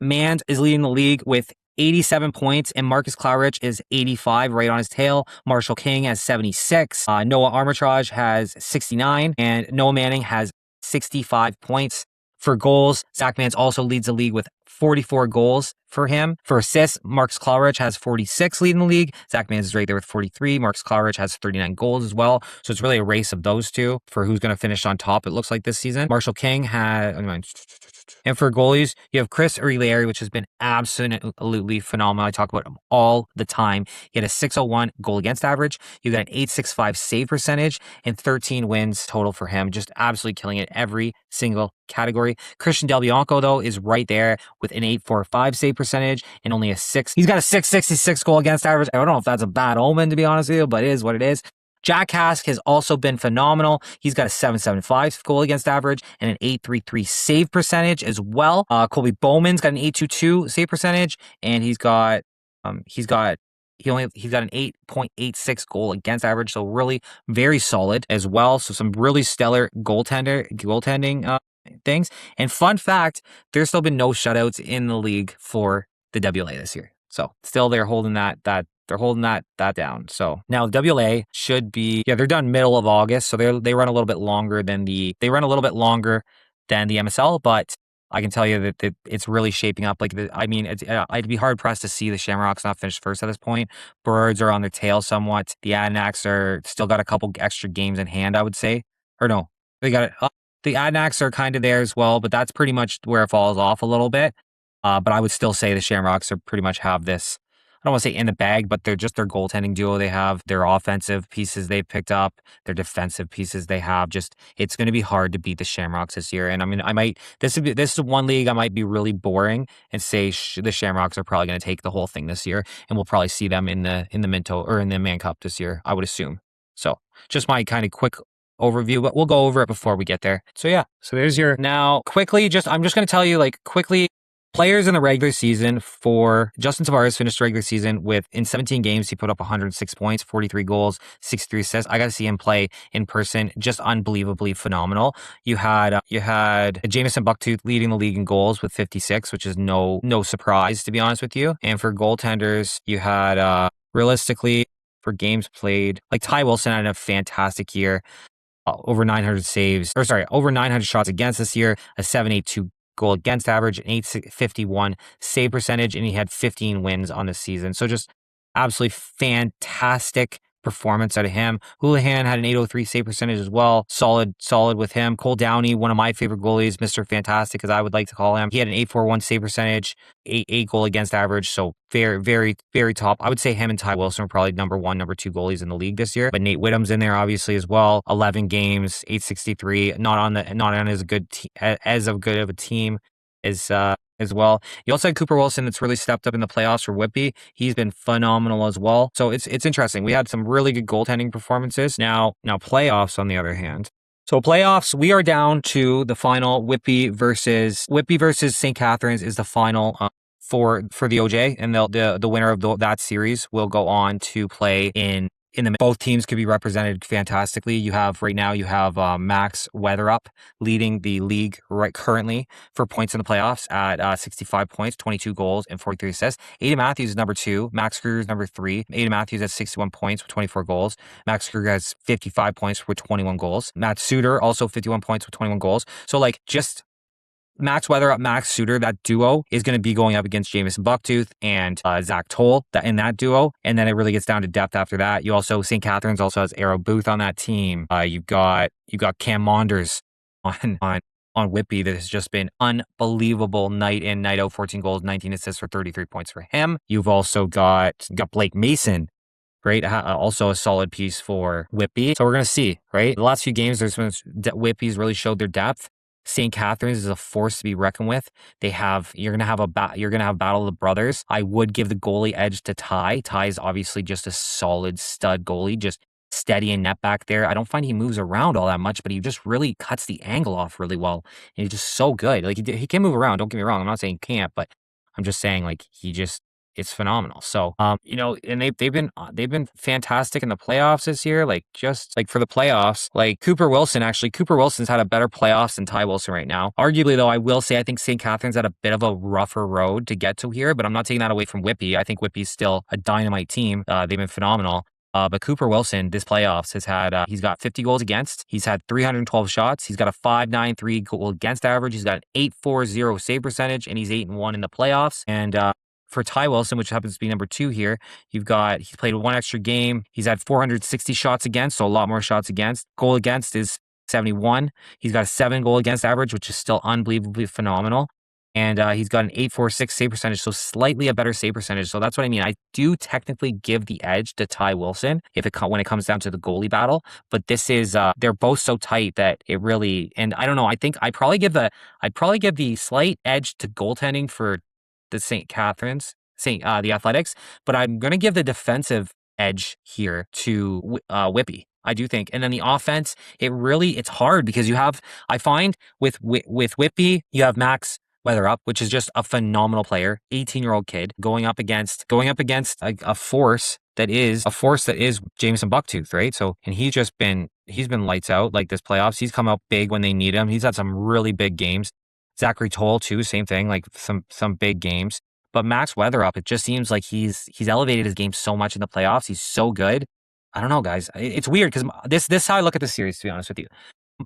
Mand is leading the league with 87 points, and Marcus Clowrich is 85, right on his tail. Marshall King has 76. Noah Armitage has 69, and Noah Manning has 65 points. For goals, Zach Mans also leads the league with 44 goals for him. For assists, Marcus Clowrich has 46 leading the league. Zach Mans is right there with 43. Marcus Clowrich has 39 goals as well. So it's really a race of those two for who's going to finish on top, it looks like, this season. Marshall King had... And for goalies, you have Chris Urileri, which has been absolutely phenomenal. I talk about him all the time. He had a 601 goal against average. You got an 865 save percentage and 13 wins total for him. Just absolutely killing it every single category. Christian Del Bianco, though, is right there with an 845 save percentage and only he's got a 666 goal against average. I don't know if that's a bad omen, to be honest with you, but it is what it is. Jack Hask has also been phenomenal. He's got a 775 goal against average and an 833 save percentage as well. Colby Bowman's got an 822 save percentage, and he's got an 8.86 goal against average. So really very solid as well. So some really stellar goaltending things. And fun fact, there's still been no shutouts in the league for the WLA this year. So still they're holding that down. So now WLA should be, they're done middle of August. So they run a little bit longer than the MSL, but I can tell you that it's really shaping up. I'd be hard pressed to see the Shamrocks not finish first at this point. Birds are on their tail somewhat. The Adanacs are still got a couple extra games in hand, I would say. Or no, they got it. The Adanacs are kind of there as well, but that's pretty much where it falls off a little bit. But I would still say the Shamrocks are pretty much have this, I don't want to say in the bag, but they're just their goaltending duo. They have their offensive pieces they picked up, their defensive pieces they have. Just, it's going to be hard to beat the Shamrocks this year. And I mean, this is one league I might be really boring and say the Shamrocks are probably going to take the whole thing this year, and we'll probably see them in the Minto or in the Man Cup this year, I would assume. So just my kind of quick overview, but we'll go over it before we get there. So yeah, so there's your, now quickly, I'm just going to tell you quickly, players in the regular season. For Justin Tavares finished the regular season in 17 games, he put up 106 points, 43 goals, 63 assists. I got to see him play in person. Just unbelievably phenomenal. You had Jameson Bucktooth leading the league in goals with 56, which is no surprise, to be honest with you. And for goaltenders, you had realistically for games played. Like Ty Wilson had a fantastic year. Over 900 saves, or sorry, over 900 shots against this year, a 782 goal against average, an 851 save percentage, and he had 15 wins on the season. So just absolutely fantastic performance out of him. Houlihan had an 803 save percentage as well. Solid with him. Cole Downey, one of my favorite goalies, Mr. Fantastic, as I would like to call him. He had an 841 save percentage, eight goal against average. So very, very, very top. I would say him and Ty Wilson are probably number 1, number 2 goalies in the league this year. But Nate Whittam's in there obviously as well. 11 games, 863. Not on as good of a team as well. You also had Cooper Wilson that's really stepped up in the playoffs for Whitby. He's been phenomenal as well. So it's interesting. We had some really good goaltending performances. Now playoffs on the other hand. So playoffs, we are down to the final. Whitby versus St. Catharines is the final for the OJ, and the winner of that series will go on to play in the both teams could be represented fantastically. You have Max Weatherup leading the league right currently for points in the playoffs at 65 points, 22 goals, and 43 assists. Ada Matthews is number 2. Max Kruger is number 3. Ada Matthews has 61 points with 24 goals. Max Kruger has 55 points with 21 goals. Matt Suter also 51 points with 21 goals. So just Max Weatherup, Max Suter, that duo is going to be going up against Jamison Bucktooth and Zach Toll in that duo. And then it really gets down to depth after that. You also, St. Catharines also has Arrow Booth on that team. You've got Cam Maunders on Whitby that has just been unbelievable night in, night out, 14 goals, 19 assists for 33 points for him. You've also got Blake Mason, right? Also a solid piece for Whitby. So we're going to see, right? The last few games, Whitby's really showed their depth. St. Catharines is a force to be reckoned with. You're gonna have battle of the brothers. I would give the goalie edge to Ty. Ty is obviously just a solid stud goalie, just steady and net back there. I don't find he moves around all that much, but he just really cuts the angle off really well. And he's just so good. Like he can move around. Don't get me wrong. I'm not saying he can't, but I'm just saying it's phenomenal. So, and they've been fantastic in the playoffs this year. Just for the playoffs, Cooper Wilson's had a better playoffs than Ty Wilson right now. Arguably though, I will say, I think St. Catharines had a bit of a rougher road to get to here, but I'm not taking that away from Whitby. I think Whitby's still a dynamite team. They've been phenomenal. But Cooper Wilson, this playoffs, has had, he's got 50 goals against. He's had 312 shots. He's got a 5.93 goal against average. He's got an 840 save percentage, and he's 8-1 in the playoffs. And, for Ty Wilson, which happens to be number 2 here, he's played 1 extra game. He's had 460 shots against, so a lot more shots against. Goal against is 71. He's got a 7 goal against average, which is still unbelievably phenomenal. And he's got an 846 save percentage, so slightly a better save percentage. So that's what I mean. I do technically give the edge to Ty Wilson when it comes down to the goalie battle. But this is they're both so tight that it really, and I don't know. I think I'd probably give the slight edge to goaltending for the St. Catharines, the Athletics, but I'm going to give the defensive edge here to Whitby. I do think. And then the offense, it's hard because I find with Whitby, you have Max Weatherup, which is just a phenomenal player, 18-year-old kid going up against a force that is Jamison Bucktooth, right? So, and he's been lights out this playoffs. He's come out big when they need him. He's had some really big games. Zachary Toll too, same thing, some big games. But Max Weatherup, it just seems like he's elevated his game so much in the playoffs. He's so good. I don't know, guys. It's weird because this is how I look at the series, to be honest with you.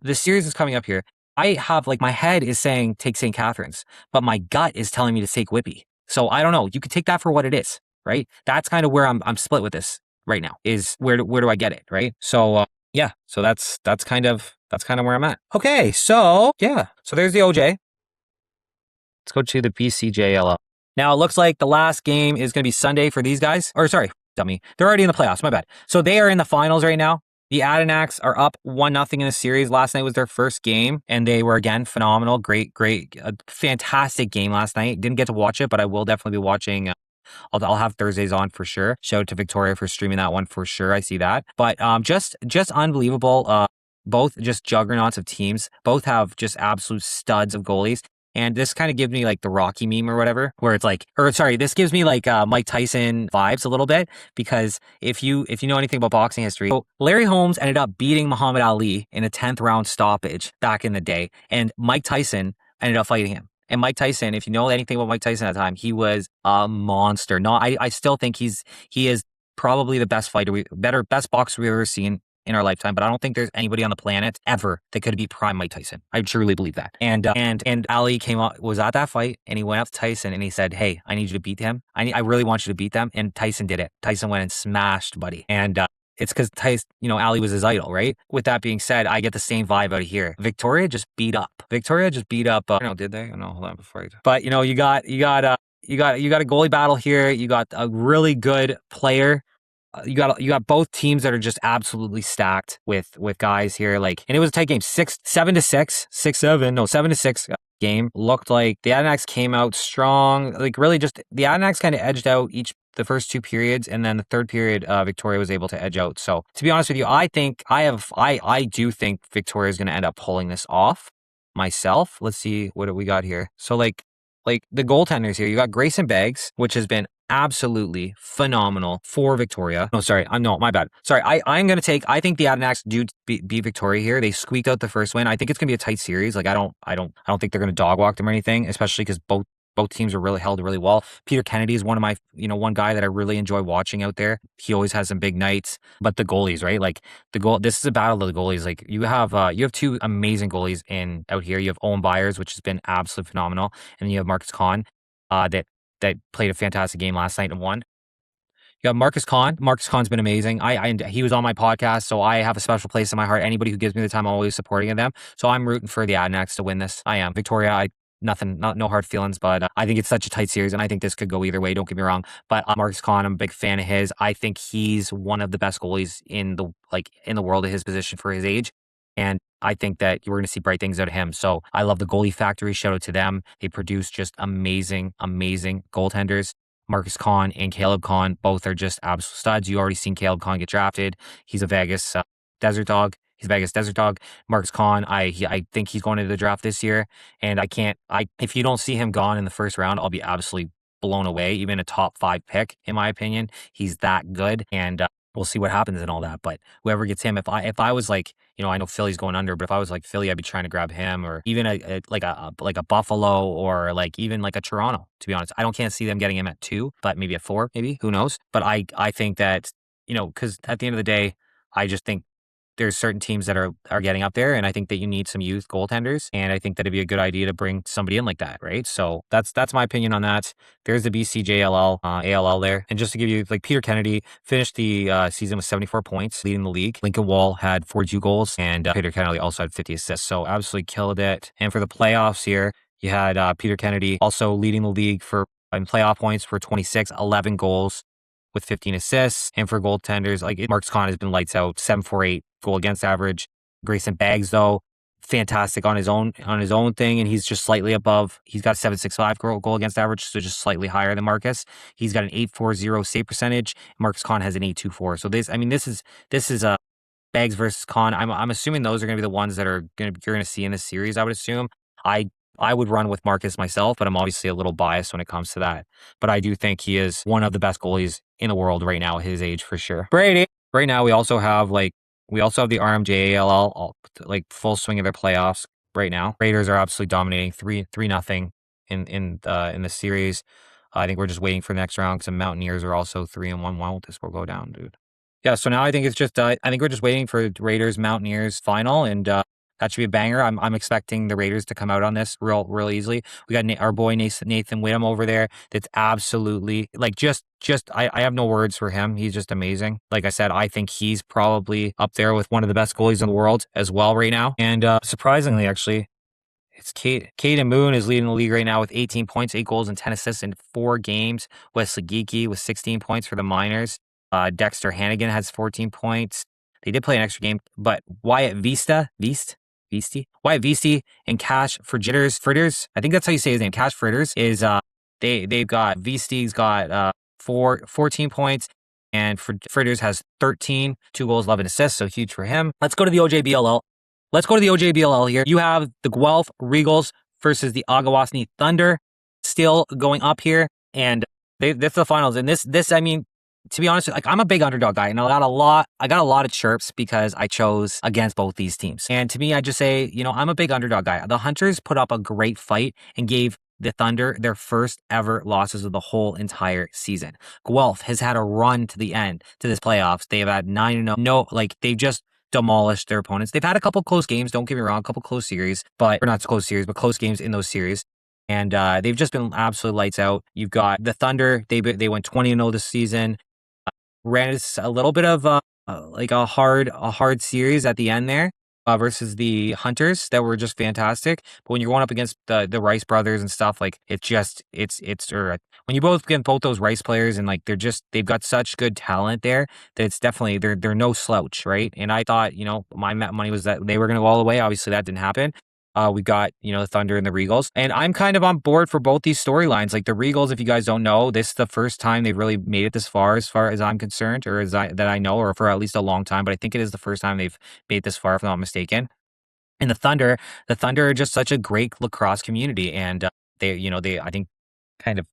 The series is coming up here. I have my head is saying take St. Catharines, but my gut is telling me to take Whitby. So I don't know. You could take that for what it is, right? That's kind of where I'm split with this right now. Is where do I get it, right? So yeah. So that's kind of where I'm at. Okay, so yeah. So there's the OJ. Let's go to the PCJLL. Now, it looks like the last game is going to be Sunday for these guys. Or sorry, dummy. They're already in the playoffs. My bad. So they are in the finals right now. The Adenaks are up 1-0 in the series. Last night was their first game, and they were, again, phenomenal. Great, fantastic game last night. Didn't get to watch it, but I will definitely be watching. I'll have Thursdays on for sure. Shout out to Victoria for streaming that one for sure. I see that. But just unbelievable. Both just juggernauts of teams. Both have just absolute studs of goalies. And this kind of gives me the Rocky meme or whatever, where it's this gives me Mike Tyson vibes a little bit, because if you know anything about boxing history, so Larry Holmes ended up beating Muhammad Ali in a 10th round stoppage back in the day, and Mike Tyson ended up fighting him. And Mike Tyson, if you know anything about Mike Tyson at the time, he was a monster. No, I still think he is probably the best best boxer we've ever seen in our lifetime, but I don't think there's anybody on the planet ever that could beat prime Mike Tyson. I truly believe that. And Ali was at that fight, and he went up to Tyson and he said, "Hey, I need you to beat him. I really want you to beat them." And Tyson did it. Tyson went and smashed Buddy. And it's because Tyson, Ali was his idol, right? With that being said, I get the same vibe out of here. Victoria just beat up. Did they? Did they? No, hold on before I. But you got a goalie battle here. You got a really good player. You got both teams that are just absolutely stacked with guys here. And it was a tight game, 7-6 game. Looked like the Adanacs came out strong. Really just the Adanacs kind of edged out the first 2 periods, and then the third period, Victoria was able to edge out. So to be honest with you, I do think Victoria is going to end up pulling this off myself. Let's see what we got here. So the goaltenders here, you got Grayson Beggs, which has been absolutely phenomenal for Victoria. My bad. Sorry, I think the Adanacs do beat Victoria here. They squeaked out the first win. I think it's gonna be a tight series. I don't think they're gonna dog walk them or anything, especially because both teams are really held really well. Peter Kennedy is one of my, one guy that I really enjoy watching out there. He always has some big nights. But the goalies, right? This is a battle of the goalies. You have 2 amazing goalies out here. You have Owen Byers, which has been absolutely phenomenal, and then you have Marcus Kahn, that played a fantastic game last night and won. You got Marcus Kahn. Marcus Kahn's been amazing. He was on my podcast, so I have a special place in my heart. Anybody who gives me the time, I'm always supporting them. So I'm rooting for the Adanacs to win this. I am. Victoria, no hard feelings, but I think it's such a tight series, and I think this could go either way. Don't get me wrong, but Marcus Kahn, I'm a big fan of his. I think he's one of the best goalies in the world at his position for his age. And I think that we're going to see bright things out of him. So I love the goalie factory. Shout out to them. They produce just amazing, amazing goaltenders. Marcus Kahn and Caleb Kahn, both are just absolute studs. You already seen Caleb Kahn get drafted. He's a Vegas Desert Dog. Marcus Kahn, I think he's going into the draft this year. And if you don't see him gone in the first round, I'll be absolutely blown away. Even a top 5 pick, in my opinion. He's that good. And we'll see what happens and all that. But whoever gets him, if I was I know Philly's going under, but if I was Philly, I'd be trying to grab him, or even a Buffalo, or even a Toronto, to be honest. Can't see them getting him at 2, but maybe at 4, maybe, who knows? But I think that, because at the end of the day, I just think there's certain teams that are getting up there, and I think that you need some youth goaltenders, and I think that it'd be a good idea to bring somebody in like that, right? So that's my opinion on that. There's the BCJLL, ALL there. And just to give you, Peter Kennedy finished the season with 74 points, leading the league. Lincoln Wall had 42 goals, and Peter Kennedy also had 50 assists, so absolutely killed it. And for the playoffs here, you had Peter Kennedy also leading the league in playoff points for 26, 11 goals with 15 assists. And for goaltenders, Marcus Kahn has been lights out, 7.48 goal against average. Grayson Beggs, though, fantastic on his own thing, and he's just slightly above. He's got a 7.65 goal against average, so just slightly higher than Marcus. He's got an 8.40 save percentage. Marcus Kahn has an 8.24. So this is a Beggs versus Kahn. I'm assuming those are going to be the ones that you're going to see in this series. I would assume. I would run with Marcus myself, but I'm obviously a little biased when it comes to that. But I do think he is one of the best goalies in the world right now at his age, for sure. Brady. Right now, we also have the RMJALL, full swing of their playoffs right now. Raiders are absolutely dominating 3-0 in the series. I think we're just waiting for the next round because the Mountaineers are also 3-1. Why won't this score go down, dude? Yeah, so now I think it's just I think we're just waiting for Raiders Mountaineers final, and that should be a banger. I'm expecting the Raiders to come out on this real easily. We got our boy Nathan Whittem over there. That's absolutely I have no words for him. He's just amazing. Like I said, I think he's probably up there with one of the best goalies in the world as well right now. And surprisingly, actually, it's Caden Moon is leading the league right now with 18 points, 8 goals, and 10 assists in 4 games. Wesley Geeky with 16 points for the Miners. Dexter Hannigan has 14 points. They did play an extra game, but Wyatt Wyatt Visti and Cash Fritters, I think that's how you say his name. Cash Fritters is they've got Visti's got 14 points, and Fritters has 13, 2 goals, 11 assists, so huge for him. Let's go to the OJBLL here. You have the Guelph Regals versus the Akwesasne Thunder still going up here, and that's the finals. And this I mean, to be honest, I'm a big underdog guy, and I got a lot of chirps because I chose against both these teams. And to me, I just say, I'm a big underdog guy. The Hunters put up a great fight and gave the Thunder their first ever losses of the whole entire season. Guelph has had a run to the end to this playoffs. They've had 9-0. No, like they've just demolished their opponents. They've had a couple close games. Don't get me wrong, a couple close series, or not close series, but close games in those series. And they've just been absolute lights out. You've got the Thunder. They went 20-0 this season. Ran a little bit of like a hard series at the end there versus the Hunters that were just fantastic. But when you're going up against the Rice brothers and stuff, like when you both get both those Rice players and like they've got such good talent there that it's definitely they're no slouch, right? And I thought, my money was that they were going to go all the way. Obviously, that didn't happen. We got, the Thunder and the Regals. And I'm kind of on board for both these storylines. Like the Regals, if you guys don't know, this is the first time they've really made it this far as I'm concerned, or that I know, or for at least a long time. But I think it is the first time they've made it this far, if I'm not mistaken. And the Thunder are just such a great lacrosse community. And I think kind of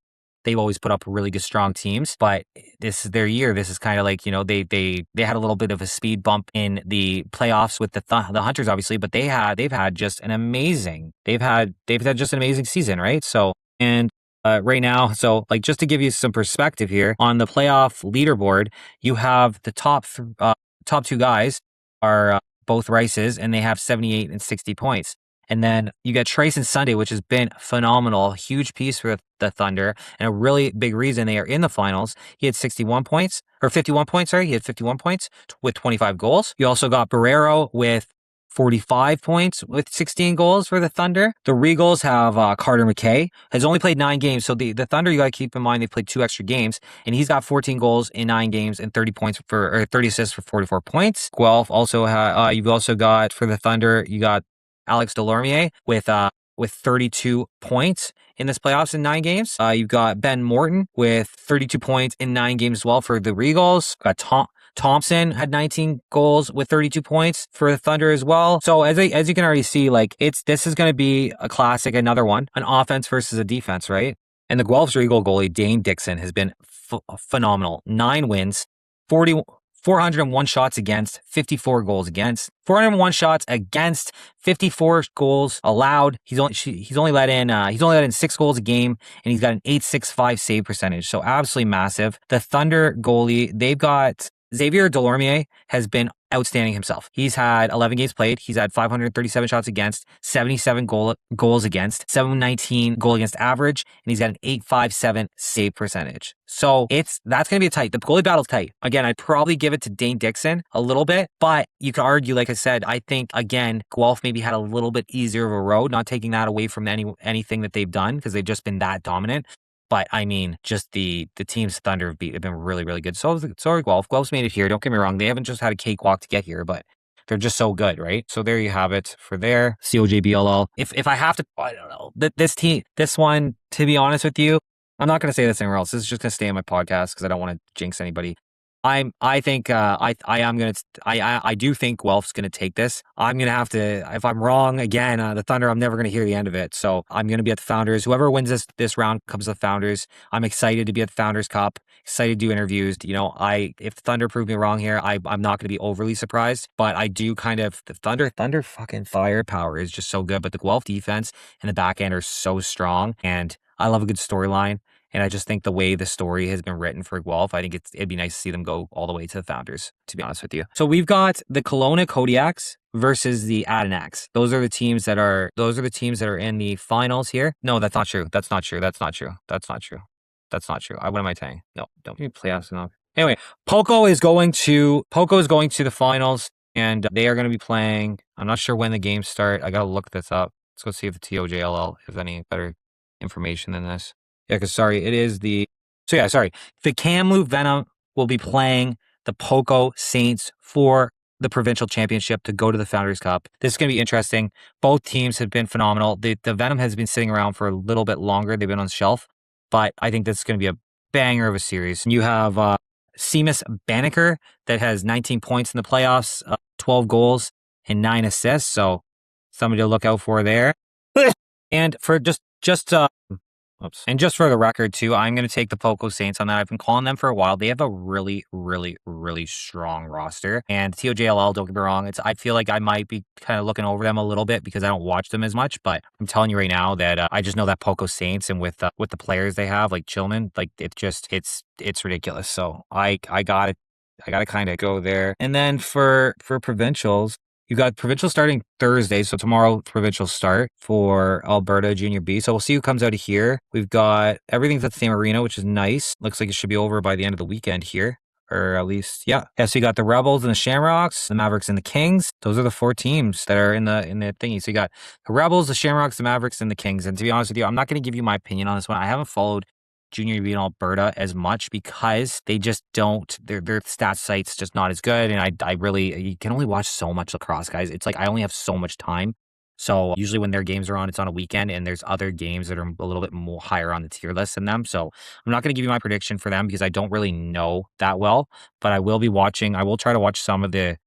they've always put up really good, strong teams, but this is their year. This is kind of like, they had a little bit of a speed bump in the playoffs with the Hunters, obviously, but they've had just an amazing season, right? So, and right now, so like just to give you some perspective here on the playoff leaderboard, you have the top two guys are both Rices, and they have 78 and 60 points. And then you got Trace and Sunday, which has been phenomenal. Huge piece for the Thunder and a really big reason they are in the finals. He had 51 points, or 51 points, sorry. He had 51 points with 25 goals. You also got Barrero with 45 points with 16 goals for the Thunder. The Regals have Carter McKay, has only played 9 games. So the Thunder, you got to keep in mind, they've played 2 extra games, and he's got 14 goals in 9 games and 30 assists for 44 points. Guelph also you've also got for the Thunder, you got Alex Delormier with 32 points in this playoffs in 9 games. You've got Ben Morton with 32 points in 9 games as well for the Regals. Got Thompson had 19 goals with 32 points for the Thunder as well. So as you can already see, like this is going to be a classic, another one, an offense versus a defense, right? And the Guelph's Regal goalie, Dane Dixon, has been phenomenal. 9 wins, 401 shots against, 54 goals against. 401 shots against, 54 goals allowed. He's only let in 6 goals a game, and he's got an .865 save percentage. So absolutely massive. The Thunder goalie, they've got Xavier Delormier has been outstanding himself. He's had 11 games played. He's had 537 shots against, 77 goals against, 719 goal against average, and he's got an .857 save percentage. So that's going to be the goalie battle's tight. Again, I'd probably give it to Dane Dixon a little bit, but you could argue, like I said, I think, again, Guelph maybe had a little bit easier of a road, not taking that away from anything that they've done because they've just been that dominant. But I mean, just the teams Thunder have beat have been really, really good. So are Guelph. Guelph's made it here. Don't get me wrong. They haven't just had a cakewalk to get here, but they're just so good, right? So there you have it for their COJBLL. If I have to, I don't know, this one, to be honest with you, I'm not going to say this anywhere else. This is just going to stay in my podcast because I don't want to jinx anybody. I do think Guelph's going to take this. I'm going to have to, if I'm wrong again, the Thunder, I'm never going to hear the end of it. So I'm going to be at the Founders. Whoever wins this round comes to the Founders. I'm excited to be at the Founders Cup, excited to do interviews. If the Thunder prove me wrong here, I'm not going to be overly surprised, but I do the Thunder fucking firepower is just so good. But the Guelph defense and the back end are so strong, and I love a good storyline. And I just think the way the story has been written for Guelph, I think it'd be nice to see them go all the way to the Founders, to be honest with you. So we've got the Kelowna Kodiaks versus the Adenacs. Those are the teams that are in the finals here. No, that's not true. What am I saying? No, don't give me playoffs enough. Anyway, Poco is going to the finals, and they are going to be playing. I'm not sure when the games start. I got to look this up. Let's go see if the TOJLL has any better information than this. Yeah, because the Kamloops Venom will be playing the Poco Saints for the provincial championship to go to the Founders Cup. This is going to be interesting. Both teams have been phenomenal. The Venom has been sitting around for a little bit longer. They've been on the shelf, but I think this is going to be a banger of a series. You have Seamus Banneker that has 19 points in the playoffs, 12 goals and 9 assists. So somebody to look out for there. And for just Oops. And just for the record, too, I'm going to take the Poco Saints on that. I've been calling them for a while. They have a really, really, really strong roster. And TOJLL, don't get me wrong, I feel like I might be kind of looking over them a little bit because I don't watch them as much. But I'm telling you right now that I just know that Poco Saints, and with the players they have, like Chillman, like it's ridiculous. So I gotta kind of go there. And then for provincials, you got provincial starting Thursday. So tomorrow, provincial start for Alberta Junior B. So we'll see who comes out of here. We've got everything's at the same arena, which is nice. Looks like it should be over by the end of the weekend here. Or at least, yeah. So you got the Rebels and the Shamrocks, the Mavericks and the Kings. Those are the 4 teams that are in the thingy. So you got the Rebels, the Shamrocks, the Mavericks, and the Kings. And to be honest with you, I'm not going to give you my opinion on this one. I haven't followed Junior B in Alberta as much because they just don't, their stat site's just not as good. And I really, you can only watch so much lacrosse, guys. It's like I only have so much time. So usually when their games are on, it's on a weekend, and there's other games that are a little bit more higher on the tier list than them. So I'm not going to give you my prediction for them because I don't really know that well, but I will be watching. I will try to watch some of the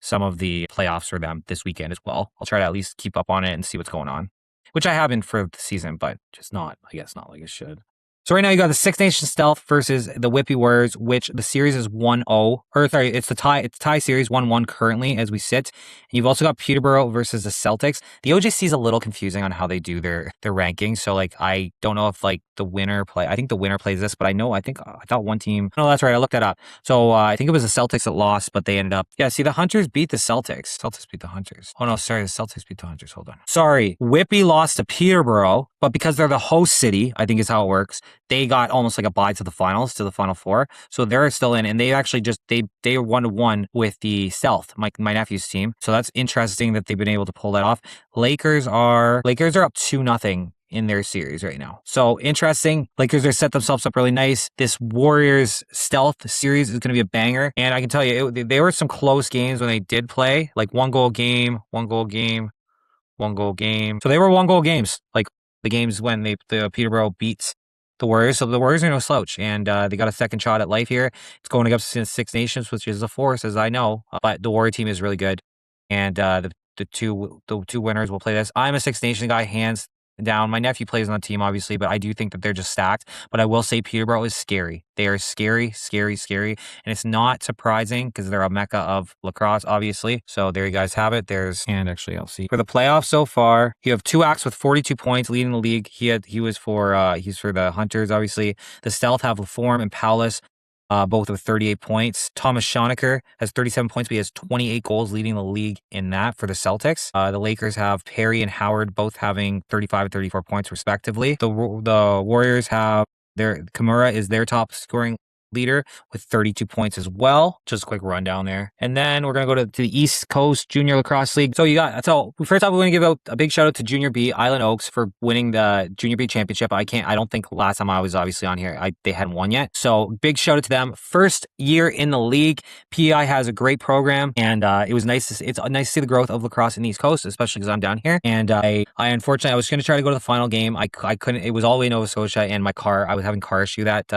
playoffs for them this weekend as well. I'll try to at least keep up on it and see what's going on, which I haven't for the season, but just not, I guess not like it should. So right now you got the Six Nations Stealth versus the Whippy Warriors, which the series is 1-0. Or sorry, it's the tie series 1-1 currently as we sit. And you've also got Peterborough versus the Celtics. The OJC is a little confusing on how they do their rankings. So like I don't know if like the winner I think the winner plays this, but I thought one team. No, that's right. I looked that up. So I think it was the Celtics that lost, but they ended up. Yeah, see, the Hunters beat the Celtics. Celtics beat the Hunters. Oh no, sorry, the Celtics beat the Hunters. Hold on. Sorry, Whippy lost to Peterborough, but because they're the host city, I think is how it works. They got almost like a bye to the finals, to the Final Four. So they're still in, and they actually just, they are 1-1 with the Stealth, my nephew's team. So that's interesting that they've been able to pull that off. Lakers are up 2-0 in their series right now. So interesting. Lakers are set themselves up really nice. This Warriors Stealth series is going to be a banger. And I can tell you, there were some close games when they did play, like one goal game. So they were 1-goal games, like the games when the Peterborough beats the Warriors. So the Warriors are no slouch, and they got a second shot at life here. It's going against Six Nations, which is a force, as I know, but the Warrior team is really good, and the two winners will play this. I'm a Six Nation guy, hands down. My nephew plays on the team, obviously, but I do think that they're just stacked. But I will say Peterborough is scary. They are scary, scary, scary. And it's not surprising because they're a mecca of lacrosse, obviously. So there you guys have it. And actually, I'll see. For the playoffs so far, you have 2 acts with 42 points leading the league. He's for the Hunters, obviously. The Stealth have LaForme and Paulus, both with 38 points. Thomas Schonecker has 37 points, but he has 28 goals leading the league in that for the Celtics. The Lakers have Perry and Howard both having 35 and 34 points respectively. The Warriors have Kimura is their top scoring leader with 32 points as well. Just a quick rundown there. And then we're going to go to the East Coast Junior Lacrosse League. So first off, we're going to give out a big shout out to Junior B, Island Oaks, for winning the Junior B championship. I don't think last time I was obviously on here, they hadn't won yet. So big shout out to them. First year in the league. PEI has a great program, and it's nice to see the growth of lacrosse in the East Coast, especially because I'm down here. And I unfortunately, I was going to try to go to the final game. I couldn't. It was all the way in Nova Scotia, and I was having car issue that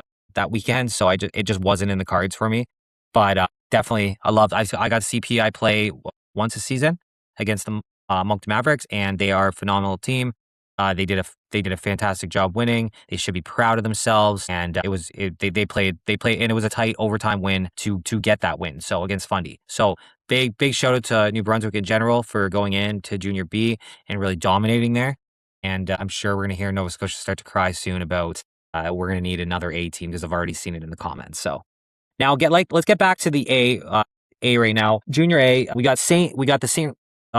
weekend, so it just wasn't in the cards for me. But definitely, I got to see PI play once a season against the Moncton Mavericks, and they are a phenomenal team. They did a fantastic job winning. They should be proud of themselves, and they played, and it was a tight overtime win to get that win. So against Fundy. So big shout out to New Brunswick in general for going into Junior B and really dominating there. And I'm sure we're going to hear Nova Scotia start to cry soon about. We're going to need another A team because I've already seen it in the comments. So now let's get back to the A right now. Junior A, we got the St.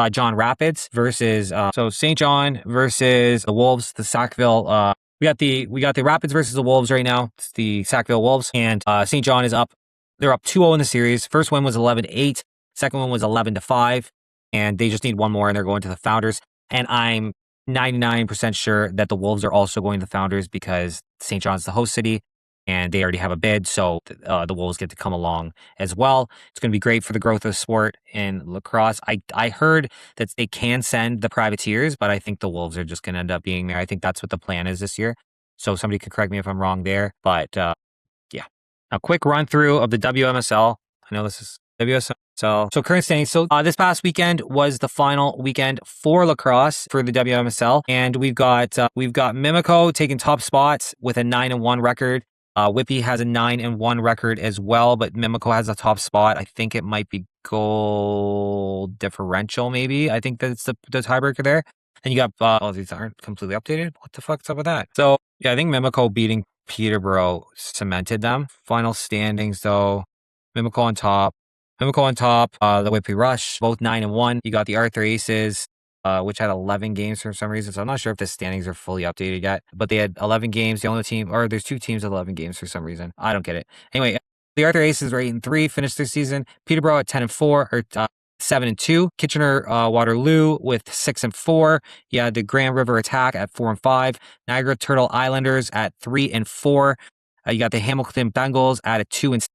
John Rapids versus St. John versus the Wolves, the Sackville. We got the Rapids versus the Wolves right now. It's the Sackville Wolves, and St. John is up. They're up 2-0 in the series. First win was 11-8. Second one was 11-5, and they just need one more, and they're going to the Founders. And I'm 99% sure that the Wolves are also going to the Founders because St. John's the host city and they already have a bid. So the Wolves get to come along as well. It's going to be great for the growth of the sport in lacrosse. I heard that they can send the Privateers, but I think the Wolves are just going to end up being there. I think that's what the plan is this year. So somebody can correct me if I'm wrong there. But yeah, a quick run through of the WMSL. I know this is WSL. So current standings. So this past weekend was the final weekend for lacrosse for the WMSL, and we've got Mimico taking top spots with a 9-1 record. Whippy has a 9-1 record as well, but Mimico has a top spot. I think it might be goal differential, maybe. I think that's the tiebreaker there. And you got these aren't completely updated. What the fuck's up with that? So yeah, I think Mimico beating Peterborough cemented them. Final standings though, Mimico on top. The Whippy Rush, both 9-1. You got the Arthur Aces, which had 11 games for some reason. So I'm not sure if the standings are fully updated yet, but they had 11 games. The only team, or there's two teams with 11 games for some reason. I don't get it. Anyway, the Arthur Aces are 8-3, finished their season. Peterborough at 10-4, or 7-2. Kitchener Waterloo with 6-4. You had the Grand River Attack at 4-5. Niagara Turtle Islanders at 3-4. You got the Hamilton Bengals at a 2-6.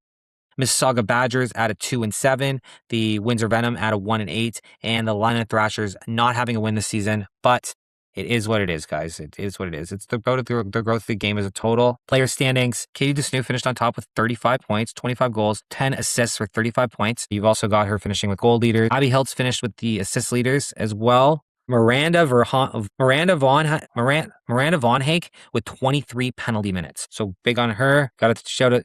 Mississauga Badgers at a 2-7, the Windsor Venom at a 1-8, and the London Thrashers not having a win this season. But it is what it is, guys. It is what it is. It's the growth of the game as a total. Player standings: Katie Desnew finished on top with 35 points, 25 goals, 10 assists for 35 points. You've also got her finishing with goal leaders. Abby Hiltz finished with the assist leaders as well. Miranda Von Hake with 23 penalty minutes. So big on her. Got to shout out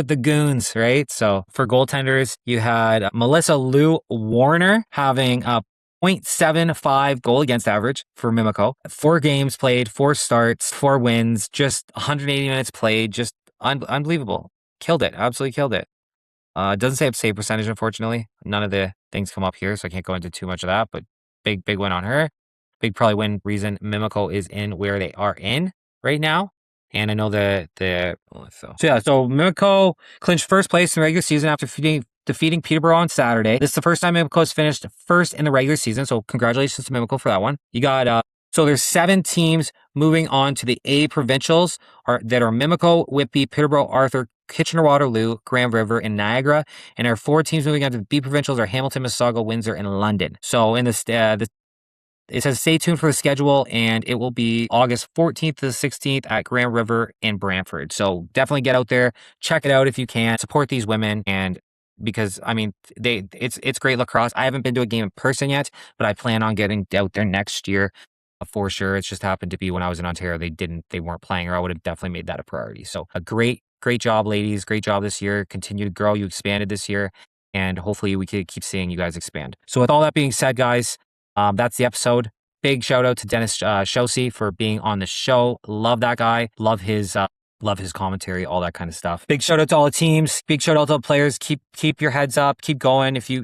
the goons, right? So for goaltenders, you had Melissa Lou Warner having a .75 goal against average for Mimico. 4 games played, 4 starts, 4 wins, just 180 minutes played. Just unbelievable. Killed it. Absolutely killed it. It doesn't say save percentage, unfortunately. None of the things come up here, so I can't go into too much of that, but big win on her. Big probably win reason Mimico is in where they are in right now. And I know so Mimico clinched first place in the regular season after defeating Peterborough on Saturday. This is the first time Mimico has finished first in the regular season, so congratulations to Mimico for that one. You got so there's 7 teams moving on to the A provincials that are Mimico, Whitby, Peterborough, Arthur, Kitchener-Waterloo, Grand River, and Niagara. And our 4 teams moving on to the B provincials are Hamilton, Mississauga, Windsor, and London. So in it says stay tuned for the schedule, and it will be August 14th to the 16th at Grand River in Brantford. So definitely get out there, check it out if you can, support these women, and because I mean it's great lacrosse. I haven't been to a game in person yet, but I plan on getting out there next year for sure. It's just happened to be when I was in Ontario, they weren't playing, or I would have definitely made that a priority. So a great job, ladies. Great job this year. Continue to grow. You expanded this year, and hopefully we could keep seeing you guys expand. So with all that being said, guys, that's the episode. Big shout out to Dennis Chaussi for being on the show. Love that guy. Love his commentary, all that kind of stuff. Big shout out to all the teams. Big shout out to all the players. Keep your heads up. Keep going. If you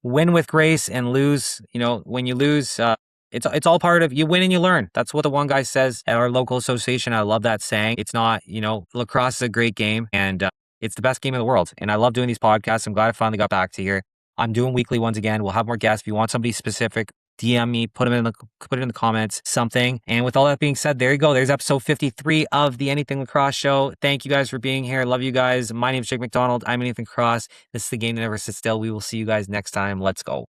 win with grace and lose, when you lose, it's all part of, you win and you learn. That's what the one guy says at our local association. I love that saying. It's not, lacrosse is a great game, and it's the best game in the world. And I love doing these podcasts. I'm glad I finally got back to here. I'm doing weekly ones again. We'll have more guests. If you want somebody specific, DM me, put it in the comments, something. And with all that being said, there you go. There's episode 53 of the Anything Lacrosse show. Thank you guys for being here. Love you guys. My name is Jake McDonald. I'm Anything Lacrosse. This is the game that never sits still. We will see you guys next time. Let's go.